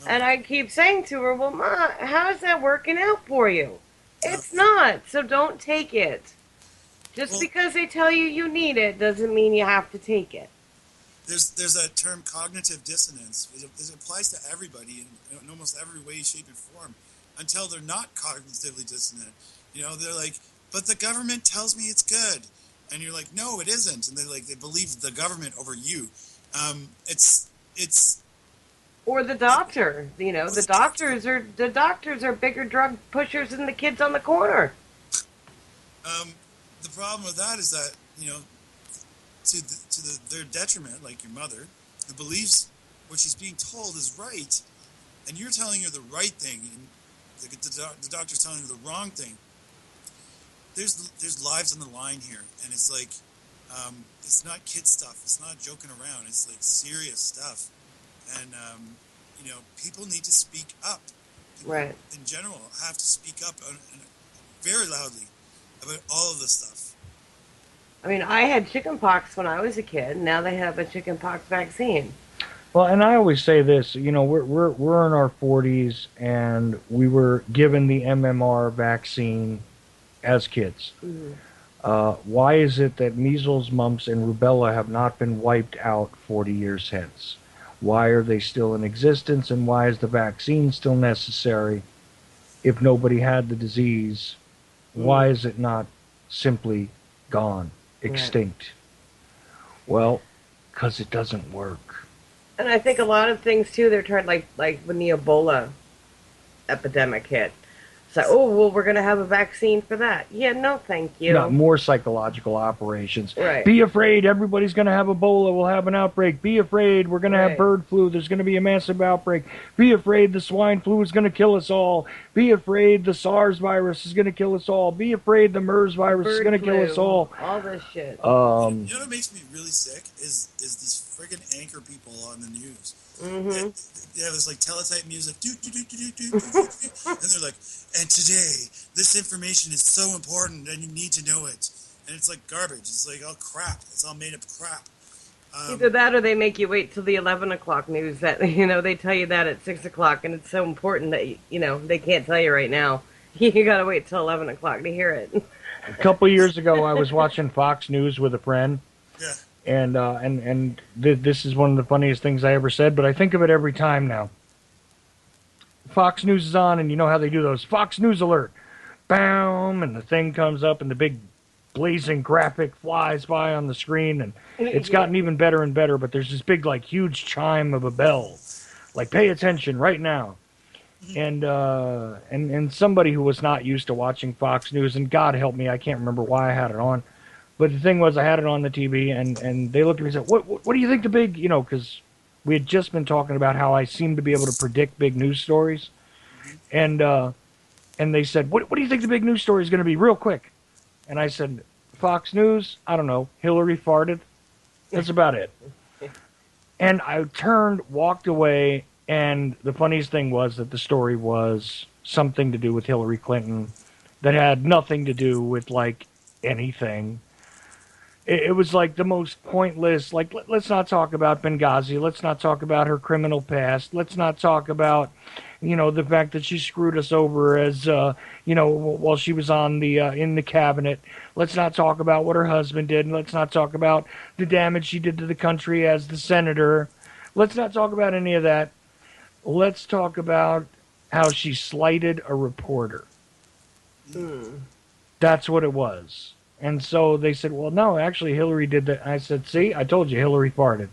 Oh And my. I keep saying to her, well, Ma, how's that working out for you? Uh, It's not, so don't take it. Just well, because they tell you you need it doesn't mean you have to take it. there's that term cognitive dissonance. It applies to everybody in almost every way, shape, and form until they're not cognitively dissonant. They're like, but the government tells me it's good, and you're like, no, it isn't, and they believe the government over you. It's Or the it, doctor. or The the doctor. doctors are bigger drug pushers than the kids on the corner. The problem with that is that their detriment, like your mother, who believes what she's being told is right, and you're telling her the right thing, and the doctor's telling her the wrong thing. There's lives on the line here, and it's like it's not kid stuff. It's not joking around. It's like serious stuff, and people need to speak up. People Right. in general have to speak up very loudly about all of this stuff. I mean, I had chickenpox when I was a kid. Now they have a chickenpox vaccine. Well, and I always say this, we're in our 40s and we were given the MMR vaccine as kids. Mm. Why is it that measles, mumps, and rubella have not been wiped out 40 years hence? Why are they still in existence, and why is the vaccine still necessary if nobody had the disease? Why Mm. is it not simply gone, Right. extinct? Well, because it doesn't work. And I think a lot of things too. They're trying like when the Ebola epidemic hit. So, oh well, we're gonna have a vaccine for that. Yeah, no, thank Not you. more psychological operations. Right. Be afraid, everybody's going to have Ebola, we'll have an outbreak. Be afraid, we're going to have Right. bird flu, there's going to be a massive outbreak. Be afraid, the swine flu is going to kill us all. Be afraid, the SARS virus is going to kill us all. Be afraid, the MERS The virus is bird going to kill us flu, all. all this shit. Um, What makes me really sick is these friggin' anchor people on the news. They, Mm-hmm. they have this like teletype music, and they're like, and today this information is so important and you need to know it, and it's like garbage. It's like all crap. It's all made up crap. Either Um, that or they make you wait till the 11 o'clock news. That they tell you that at 6 o'clock, and it's so important that they can't tell you right now. You gotta wait till 11 o'clock to hear it. A couple years ago, I was watching Fox News with a friend, Yeah. and this is one of the funniest things I ever said, but I think of it every time now. Fox News is on, and you know how they do those Fox News alert, bam, and the thing comes up, and the big blazing graphic flies by on the screen, and it's Yeah. gotten even better and better. But there's this big, like, huge chime of a bell, like, pay attention right now. And somebody who was not used to watching Fox News, and God help me, I can't remember why I had it on. But the thing was, I had it on the TV, and they looked at me and said, "What do you think the big, you know?" Because we had just been talking about how I seem to be able to predict big news stories, and and they said, "What do you think the big news story is going to be, real quick?" And I said, "Fox News, I don't know, Hillary farted. That's about it." And I turned, walked away, and the funniest thing was that the story was something to do with Hillary Clinton that had nothing to do with like anything. It was like the most pointless. Like, let's not talk about Benghazi. Let's not talk about her criminal past. Let's not talk about, you know, the fact that she screwed us over as, you know, while she was on the in the cabinet. Let's not talk about what her husband did. And let's not talk about the damage she did to the country as the senator. Let's not talk about any of that. Let's talk about how she slighted a reporter. Hmm. That's what it was. And so they said, well, no, actually, Hillary did that. I said, see, I told you Hillary farted.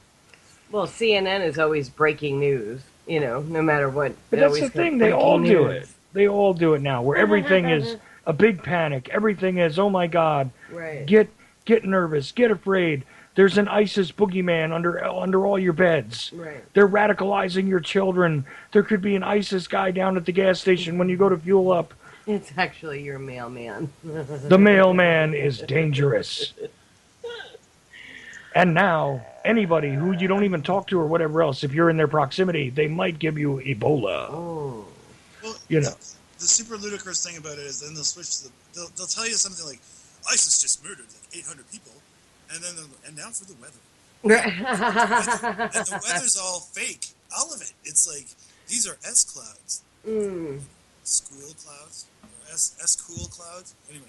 Well, CNN is always breaking news, you know, no matter what. But It that's always the thing. comes They all breaking do news. it. They all do it now, where everything is a big panic. Everything is, oh my God, Right. get nervous, get afraid. There's an ISIS boogeyman under all your beds. Right. They're radicalizing your children. There could be an ISIS guy down at the gas station when you go to fuel up. It's actually your mailman. The mailman is dangerous. And now, anybody who you don't even talk to or whatever else, if you're in their proximity, they might give you Ebola. Oh. Well, You know. the super ludicrous thing about it is then they'll switch to they'll tell you something like ISIS just murdered like 800 people, and then and now for the weather. And the weather's all fake. All of it. It's like these are S clouds, Mm. school clouds, or S cool clouds. Anyway,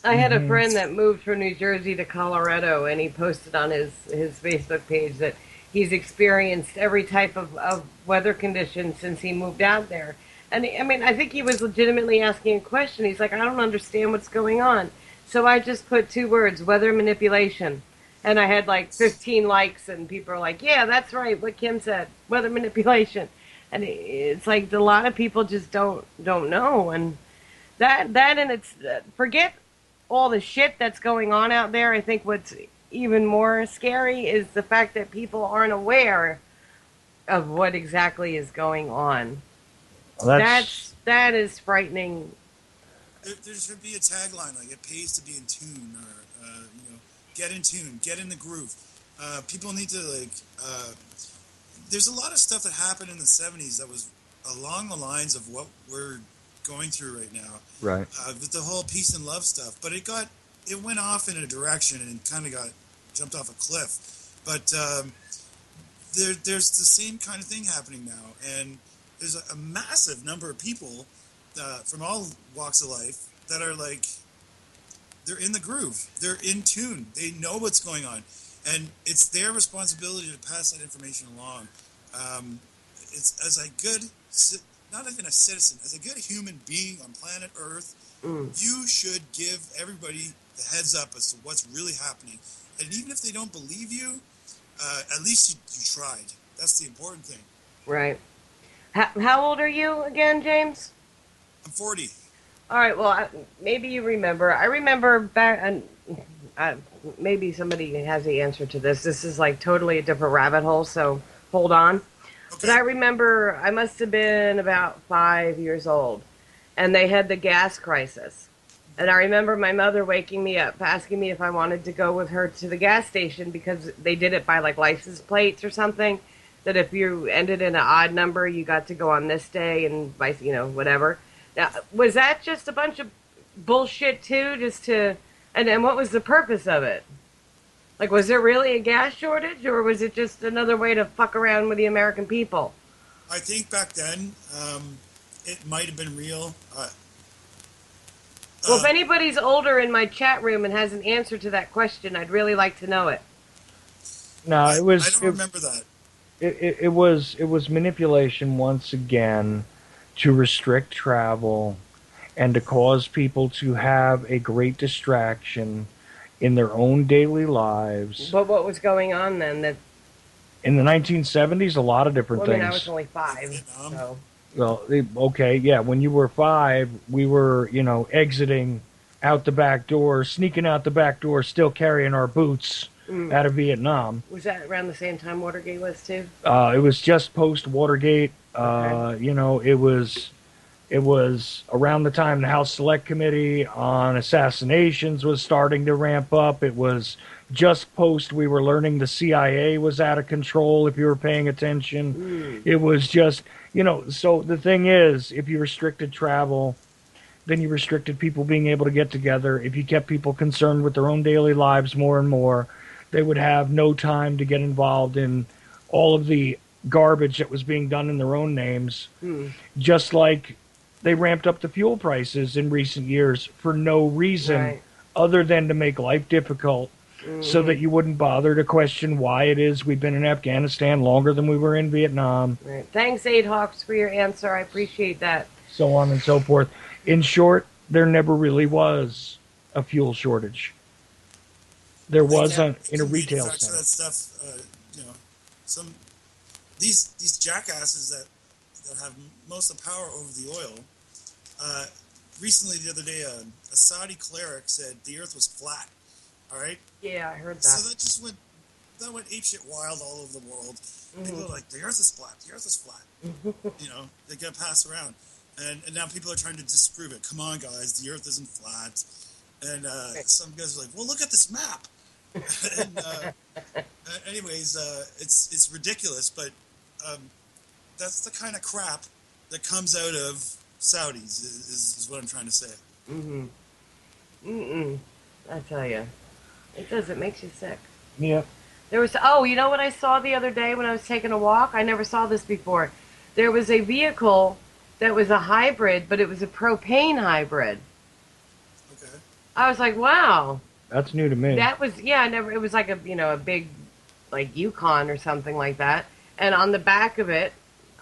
I had a friend that moved from New Jersey to Colorado, and he posted on his Facebook page that he's experienced every type of weather condition since he moved out there. And I mean, I think he was legitimately asking a question. He's like, I don't understand what's going on. So I just put two words, weather manipulation. And I had like 15 likes, and people are like, yeah, that's right, what Kim said, weather manipulation. And it's like a lot of people just don't know. And that and it's forget all the shit that's going on out there. I think what's even more scary is the fact that people aren't aware of what exactly is going on. Well, that's That is frightening. there should be a tagline like "It pays to be in tune" or "Get in tune, get in the groove." People need to like. There's a lot of stuff that happened in the '70s that was along the lines of what we're going through right now. right. With the whole peace and love stuff, but it went off in a direction and kind of got jumped off a cliff. But there's the same kind of thing happening now, and there's a massive number of people from all walks of life that are like they're in the groove, they're in tune, they know what's going on, and it's their responsibility to pass that information along. It's as a good, not even a citizen, as a good human being on planet Earth, you should give everybody the heads up as to what's really happening. And even if they don't believe you, at least you tried. That's the important thing. Right. How old are you again, James? I'm 40. All right. Well, maybe you remember. I remember back, and maybe somebody has the answer to this. This is like totally a different rabbit hole, so hold on. But I remember I must have been about 5 years old, and they had the gas crisis. And I remember my mother waking me up, asking me if I wanted to go with her to the gas station because they did it by like license plates or something. That if you ended in an odd number, you got to go on this day and vice, whatever. Now, was that just a bunch of bullshit too? And what was the purpose of it? Like, was there really a gas shortage, or was it just another way to fuck around with the American people? I think back then it might have been real. Well, if anybody's older in my chat room and has an answer to that question, I'd really like to know it. No, I don't remember that. it was manipulation once again to restrict travel and to cause people to have a great distraction in their own daily lives. But what was going on then? That In the 1970s, a lot of different well, I mean, I was things. only 5, Vietnam. so Well, okay, yeah. When you were 5, we were, exiting out the back door, sneaking out the back door, still carrying our boots mm. out of Vietnam. Was that around the same time Watergate was too? It was just post Watergate. Okay. It was around the time the House Select Committee on Assassinations was starting to ramp up. It was just post we were learning the CIA was out of control, if you were paying attention. Mm. It was just, so the thing is, if you restricted travel, then you restricted people being able to get together. If you kept people concerned with their own daily lives more and more, they would have no time to get involved in all of the garbage that was being done in their own names. Mm. Just like they ramped up the fuel prices in recent years for no reason Right. other than to make life difficult, so that Mm-hmm. you wouldn't bother to question why it is we've been in Afghanistan longer than we were in Vietnam, Right. Thanks, Aid Hawks, for your answer. I appreciate that. so on and so forth. In short, there never really was a fuel shortage. There They was can't, in a retail manufacture that sense. stuff. Some these jackasses that have most of the power over the oil. Uh, Recently, the other day, a Saudi cleric said the Earth was flat. All right, Yeah, I heard so that. that went apeshit wild all over the world. People Mm-hmm. are like, the Earth is flat. The Earth is flat. They get passed around, and now people are trying to disprove it. Come on, guys, the Earth isn't flat. And some guys are like, well, look at this map. and anyways, it's ridiculous, but um, that's the kind of crap that comes out of Saudis. Is what I'm trying to say. Mm-hmm. Mm-mm. I tell you, it does. It makes you sick. Yeah. There was, oh, you know what I saw the other day when I was taking a walk? I never saw this before. There was a vehicle that was a hybrid, but it was a propane hybrid. Okay. I was like, wow, That's new to me. that was, yeah, I never, it was like a big, like Yukon or something like that. And on the back of it,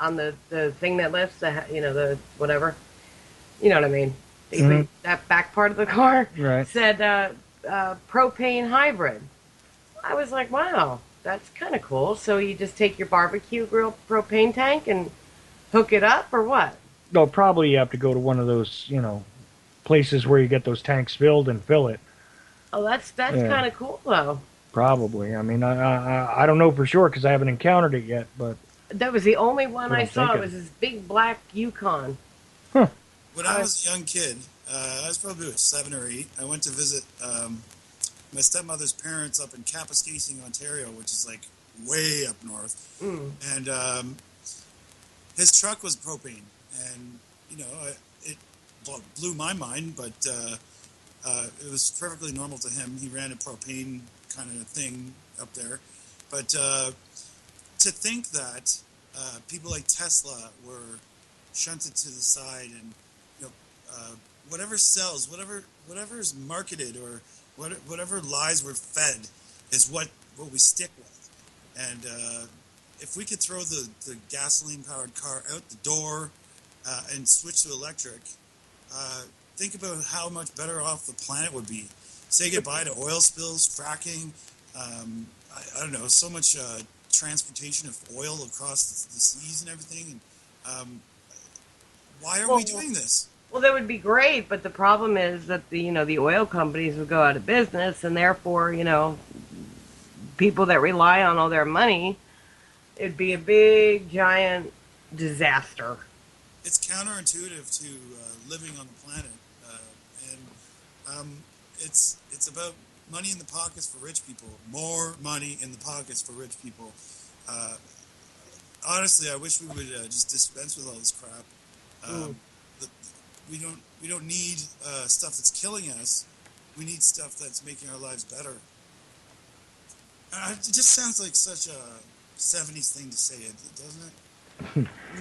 on the thing that lifts the whatever, you know what I mean? Mhm. That back part of the car Right. said propane hybrid. I was like, wow, that's kind of cool. So you just take your barbecue grill propane tank and hook it up, or what? No, probably you have to go to one of those, places where you get those tanks filled and fill it. Oh, that's Yeah. kind of cool though. Probably. I mean, I don't know for sure because I haven't encountered it yet, but That was the only one what I I'm saw. It thinking. was this big black Yukon. Huh. When I was a young kid, I was probably about 7 or 8. I went to visit my stepmother's parents up in Kapuskasing, Ontario, which is like way up north. Mm. And his truck was propane, and it blew my mind, but it was perfectly normal to him. He ran a propane kind of thing up there, but to think that people like Tesla were shunted to the side, and you know whatever sells, whatever is marketed, or whatever lies we're fed is what we stick with. And if we could throw the gasoline powered car out the door and switch to electric, think about how much better off the planet would be. Say goodbye to oil spills, fracking. I don't know, so much transportation of oil across the seas and everything. And why are we Well, doing this? well, that would be great, but the problem is that the oil companies would go out of business, and therefore, people that rely on all their money, it'd be a big giant disaster. It's counterintuitive to living on the planet, and it's about money in the pockets for rich people. More money in the pockets for rich people. Uh, Honestly, I wish we would just dispense with all this crap. Mm. The, we don't need stuff that's killing us. We need stuff that's making our lives better. It just sounds like such a '70s thing to say, doesn't it?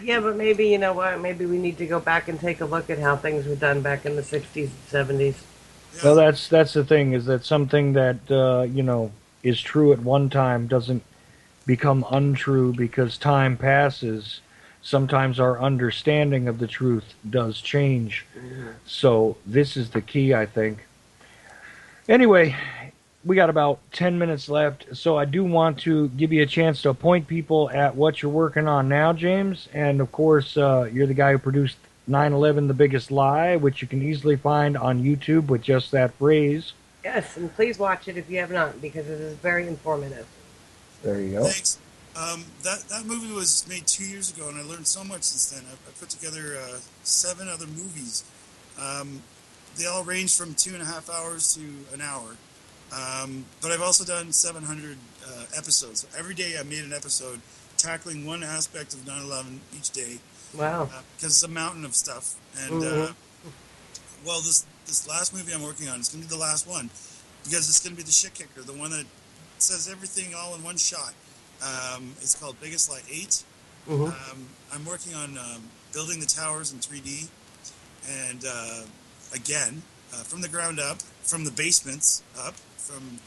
Yeah, but maybe, you know what? Maybe we need to go back and take a look at how things were done back in the 60s and 70s. Well, Yeah, that's the thing, is that something that is true at one time doesn't become untrue because time passes. Sometimes our understanding of the truth does change. Hmm. So this is the key, I think. Anyway, we got about 10 minutes left, so I do want to give you a chance to point people at what you're working on now, James. And of course, you're the guy who produced 9/11 The Biggest Lie, which you can easily find on YouTube with just that phrase. Yes, and please watch it if you have not, because it is very informative. There you go. thanks. That movie was made 2 years ago, and I learned so much since then. I put together 7 other movies. Um, they all range from 2.5 hours to an hour. But I've also done 700 episodes. So every day I made an episode tackling one aspect of 9/11 each day Wow. because it's a mountain of stuff. And Hmm. well, this last movie I'm working on is going to be the last one because it's going to be the shit kicker, the one that says everything all in one shot. It's called Biggest Lie 8. Hmm. I'm working on building the towers in 3D and again from the ground up, from the basements up, from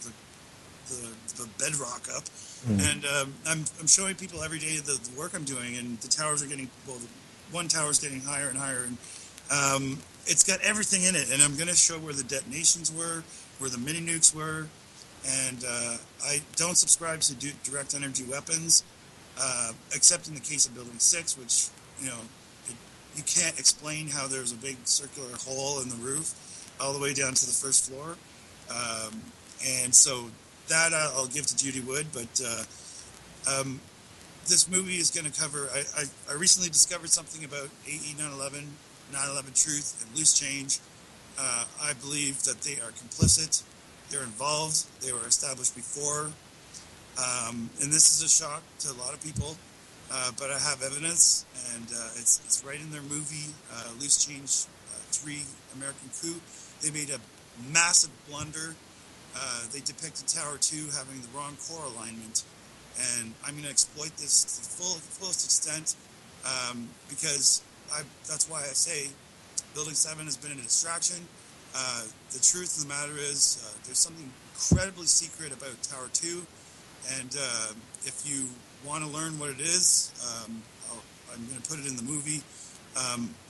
the bedrock up, Mm. and I'm showing people every day the work I'm doing, and the towers are getting one tower's getting higher and higher, and it's got everything in it, and I'm going to show where the detonations were, where the mini nukes were, and I don't subscribe to direct energy weapons, except in the case of Building 6, which you know. You can't explain how there's a big circular hole in the roof all the way down to the first floor. Um, and so that I'll give to Judy Wood. But um, this movie is going to cover. I recently discovered something about AE 9/11, 9/11 Truth, and Loose Change. I believe that they are complicit. They're involved. They were established before. And this is a shock to a lot of people. But I have evidence, and it's right in their movie, Loose Change 3 American Coup. They made a massive blunder. They depicted Tower 2 having the wrong core alignment. And I'm going to exploit this to the fullest extent because that's why I say Building 7 has been a distraction. The truth of the matter is there's something incredibly secret about Tower 2. And if you want to learn what it is, I'm going to put it in the movie.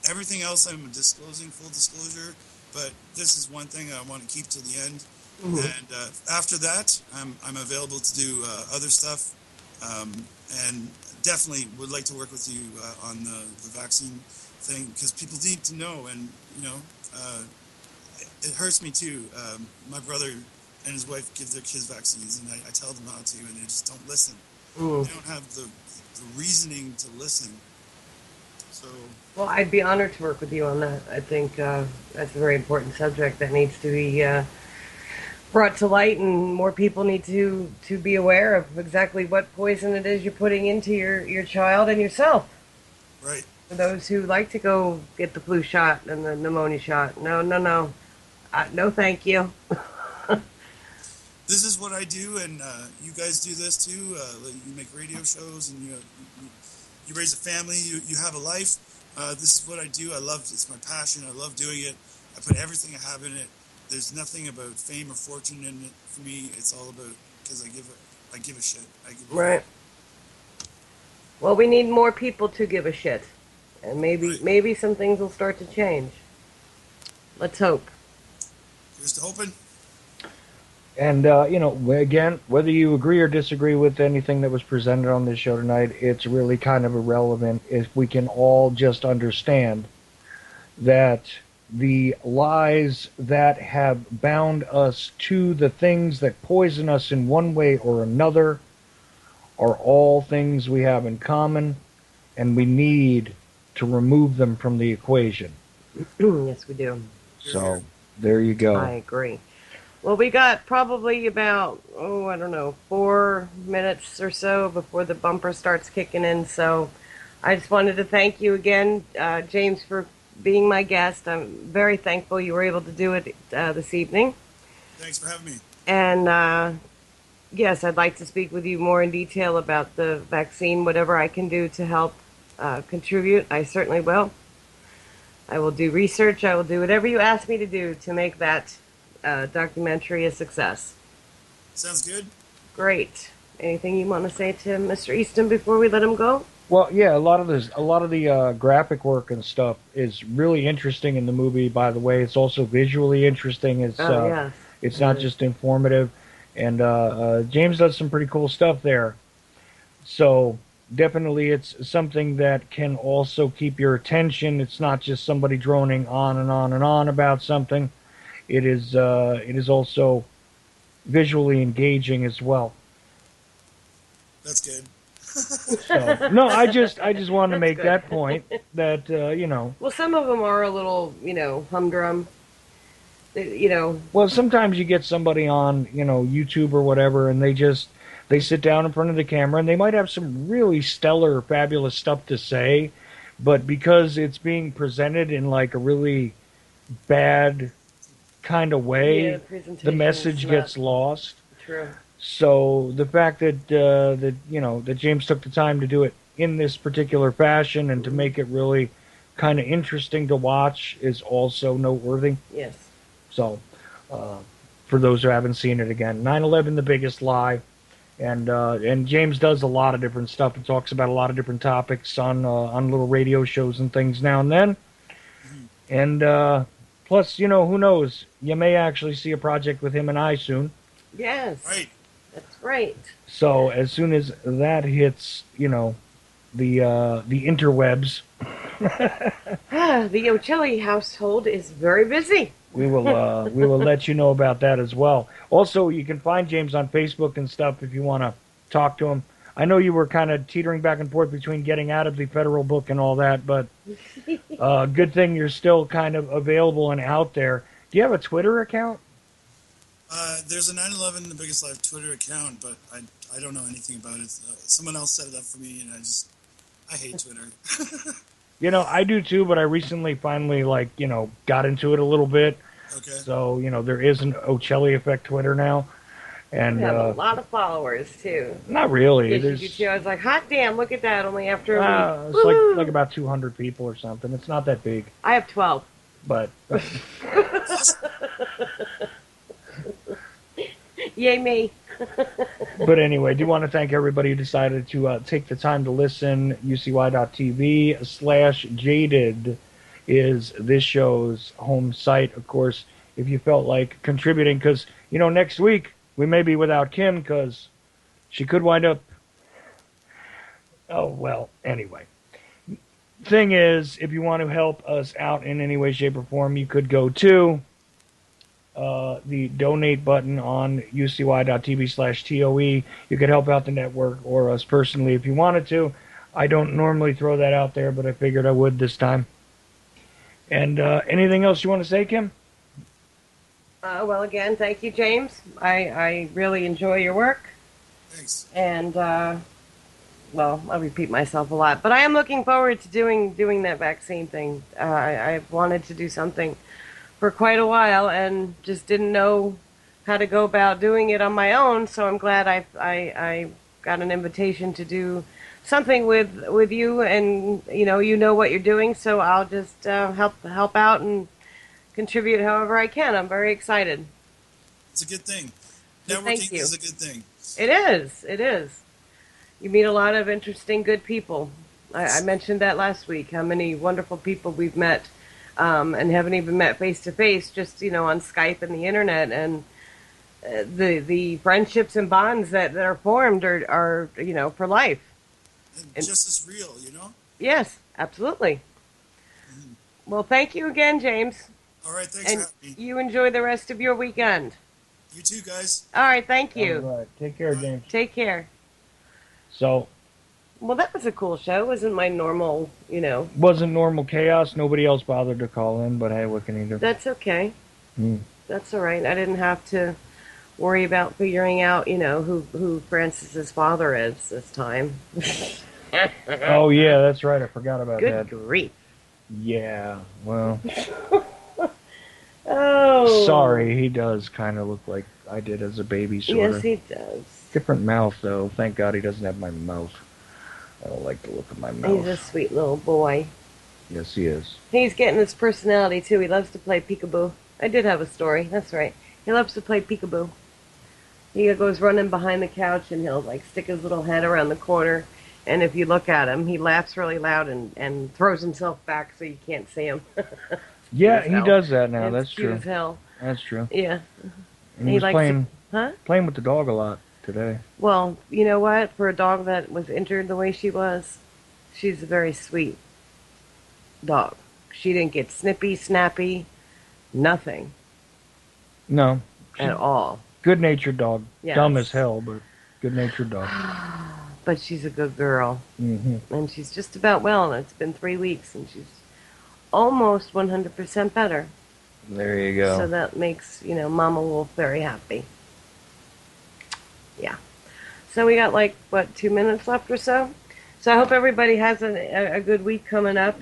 Everything else I'm disclosing, full disclosure, but this is one thing I want to keep till the end. Hmm. And after that, I'm available to do other stuff, and definitely would like to work with you on the vaccine thing because people need to know, and you know, it hurts me too. My brother and his wife give their kids vaccines, and I tell them not to, and they just don't listen. Mm. They don't have the reasoning to listen. So, Well, I'd be honored to work with you on that. I think that's a very important subject that needs to be brought to light, and more people need to be aware of exactly what poison it is you're putting into your child and yourself. right. For those who like to go get the flu shot and the pneumonia shot, no, no, no, no, thank you. This is what I do, and you guys do this too. You make radio shows, and you raise a family. You have a life. This is what I do. I love. It's my passion. I love doing it. I put everything I have in it. There's nothing about fame or fortune in it for me. It's all about because I give a shit. I give a Right. Well, we need more people to give a shit, and right. maybe some things will start to change. Let's hope. Here's to hoping. And again, whether you agree or disagree with anything that was presented on this show tonight, it's really kind of irrelevant if we can all just understand that the lies that have bound us to the things that poison us in one way or another are all things we have in common, and we need to remove them from the equation. Yes, we do. Here, here. So there you I go. agree. Well, we got probably about, oh, I don't know, 4 minutes or so before the bumper starts kicking in. So I just wanted to thank you again, James, for being my guest. I'm very thankful you were able to do it this evening. Thanks for having me. And yes, I'd like to speak with you more in detail about the vaccine, whatever I can do to help contribute, I certainly will. I will do research. I will do whatever you ask me to do to make that documentary a success. Sounds good. Great. Anything you want to say to Mr. Easton before we let him go? Well, yeah, a lot of the graphic work and stuff is really interesting in the movie. By the way, it's also visually interesting. Oh, yes. It's It not is. just informative, and James does some pretty cool stuff there. So definitely, it's something that can also keep your attention. It's not just somebody droning on and on and on about something. It is also visually engaging as well. That's good. So no, I just wanted to That's make good. that point that you know. Well, some of them are a little, humdrum. You know, Well, sometimes you get somebody on, you know, YouTube or whatever, and they sit down in front of the camera and they might have some really stellar, fabulous stuff to say, but because it's being presented in like a really bad kind of yeah, the way, the presentation is message not gets lost. true. So the fact that you know that James took the time to do it in this particular fashion and to make it really kind of interesting to watch is also noteworthy. Yes. So, uh, for those who haven't seen it again, 9/11: The Biggest Lie, and James does a lot of different stuff. He talks about a lot of different topics on little radio shows and things now and then. Mhm. And plus, you know, who knows? You may actually see a project with him and I soon. Yes. Right. That's right. So as soon as that hits, you know, the interwebs, The Ochelli household is very busy. we will let you know about that as well. Also, you can find James on Facebook and stuff if you want to talk to him. I know you were kind of teetering back and forth between getting out of the federal book and all that, but good thing you're still kind of available and out there. Do you have a Twitter account? There's a 9/11 The Biggest Life Twitter account, but I don't know anything about it. Someone else set it up for me, and I hate Twitter. You know, I do too, but I recently finally like, you know, got into it a little bit. Okay. So, you know, there is an Ochelli Effect Twitter now. You And have a lot of followers too. not really. Yes, you do There's too. I was like, hot damn, look at that! Only after a week. it's like Woohoo! about 200 people or something. It's not that big, I have 12. but Awesome. Yay me! but anyway, I do want to thank everybody who decided to take the time to listen. UCY.tv/Jaded is this show's home site. Of course, if you felt like contributing, because, you know, next week we may be without Kim because she could wind up. Oh, well, anyway. Thing is, if you want to help us out in any way, shape, or form, you could go to the donate button on ucy.tv/TOE. You could help out the network or us personally if you wanted to. I don't normally throw that out there, but I figured I would this time. And anything else you want to say, Kim? Well, again, thank you, James. I really enjoy your work. Thanks. And, well, I'll repeat myself a lot. But I am looking forward to doing that vaccine thing. I've wanted to do something for quite a while and just didn't know how to go about doing it on my own. So I'm glad I got an invitation to do something with you, and you know what you're doing. So I'll just help out and contribute however I can. I'm very excited. It's a good thing. Well, thank Networking you. is a good thing. It is. It is. You meet a lot of interesting, good people. I mentioned that last week. How many wonderful people we've met, and haven't even met face to face, just on Skype and the internet, and the friendships and bonds that are formed are for life. And just as real, you know? Yes, absolutely. Mhm. Well, thank you again, James, All right, thanks and for having me. you enjoy the rest of your weekend. You too, guys. All right, thank All you. right. Take care, James. Take care. So, Well, that was a cool show. It wasn't my normal. wasn't normal chaos. Nobody else bothered to call in, but hey, what can you do? That's okay. Hmm. That's all right. I didn't have to worry about figuring out, who Francis's father is this time. Oh, yeah, that's right. I forgot about Good that. grief. Yeah, well, Oh. sorry. He does kind of look like I did as a baby, sort Yes, of. he does. Different mouth, though. Thank God he doesn't have my mouth. I don't like the look of my He's mouth. a sweet little boy. Yes, he is. He's getting his personality too. He loves to play peekaboo. I did have a story. That's right. He loves to play peekaboo. He goes running behind the couch and he'll like stick his little head around the corner. And if you look at him, he laughs really loud and throws himself back so you can't see him. Yeah, he does that now. It's That's cute true. as hell. That's true. Yeah. And he He was likes to, huh? playing with the dog a lot today. Well, you know what? For a dog that was injured the way she was, she's a very sweet dog. She didn't get snippy, snappy, nothing No, she's at all. good-natured dog. Yes. Dumb as hell, but good-natured dog. But she's a good girl. Hmm. And she's just about well. And it's been 3 weeks and she's almost 100% better. There you go. So that makes, Mama Wolf very happy. Yeah. So we got 2 minutes left or so? So I hope everybody has a good week coming up,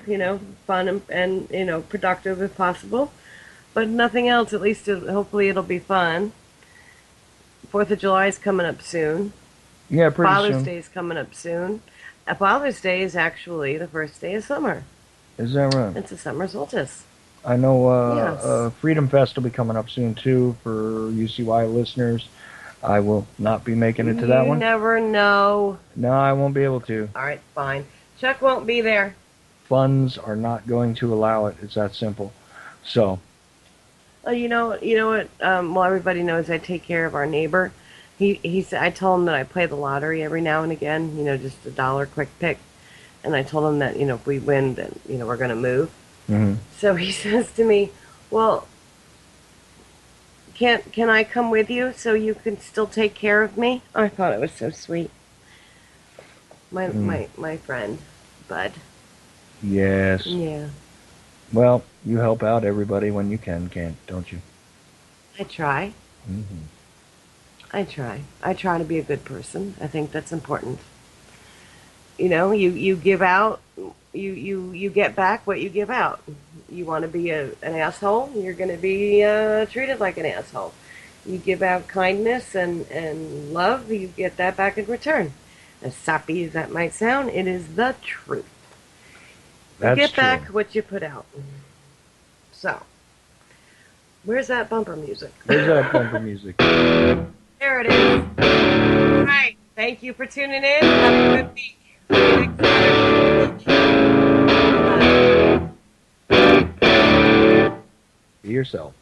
fun and productive if possible. But nothing else, at least hopefully it'll be fun. 4th of July is coming up soon. Yeah, pretty Father's soon. Day is coming up soon. Father's Day is actually the first day of summer. Is that right? It's a summer solstice. I know Yes. Freedom Fest will be coming up soon, too, for UCY listeners. I will not be making it to that one. You never know. No, I won't be able to. All right, fine. Chuck won't be there. Funds are not going to allow it. It's that simple. So, Oh, you know what? Well, everybody knows I take care of our neighbor. He said I told him that I play the lottery every now and again. Just a dollar quick pick, and I told him that if we win, then we're gonna move. mhm. So he says to me, "Well, can I come with you so you can still take care of me?" I thought it was so sweet. My friend, Bud. Yes. Yeah, Well, you help out everybody when you can, don't you? I try. Hmm. I try. I try to be a good person. I think that's important. You give out, you get back what you give out. You want to be an asshole, you're going to be treated like an asshole. You give out kindness and love, you get that back in return. As sappy as that might sound, it is the truth. You That's get true. back what you put out. So, where's that bumper music? There's that bumper music. There it is. All right. Thank you for tuning in. Have a good week. Be yourself.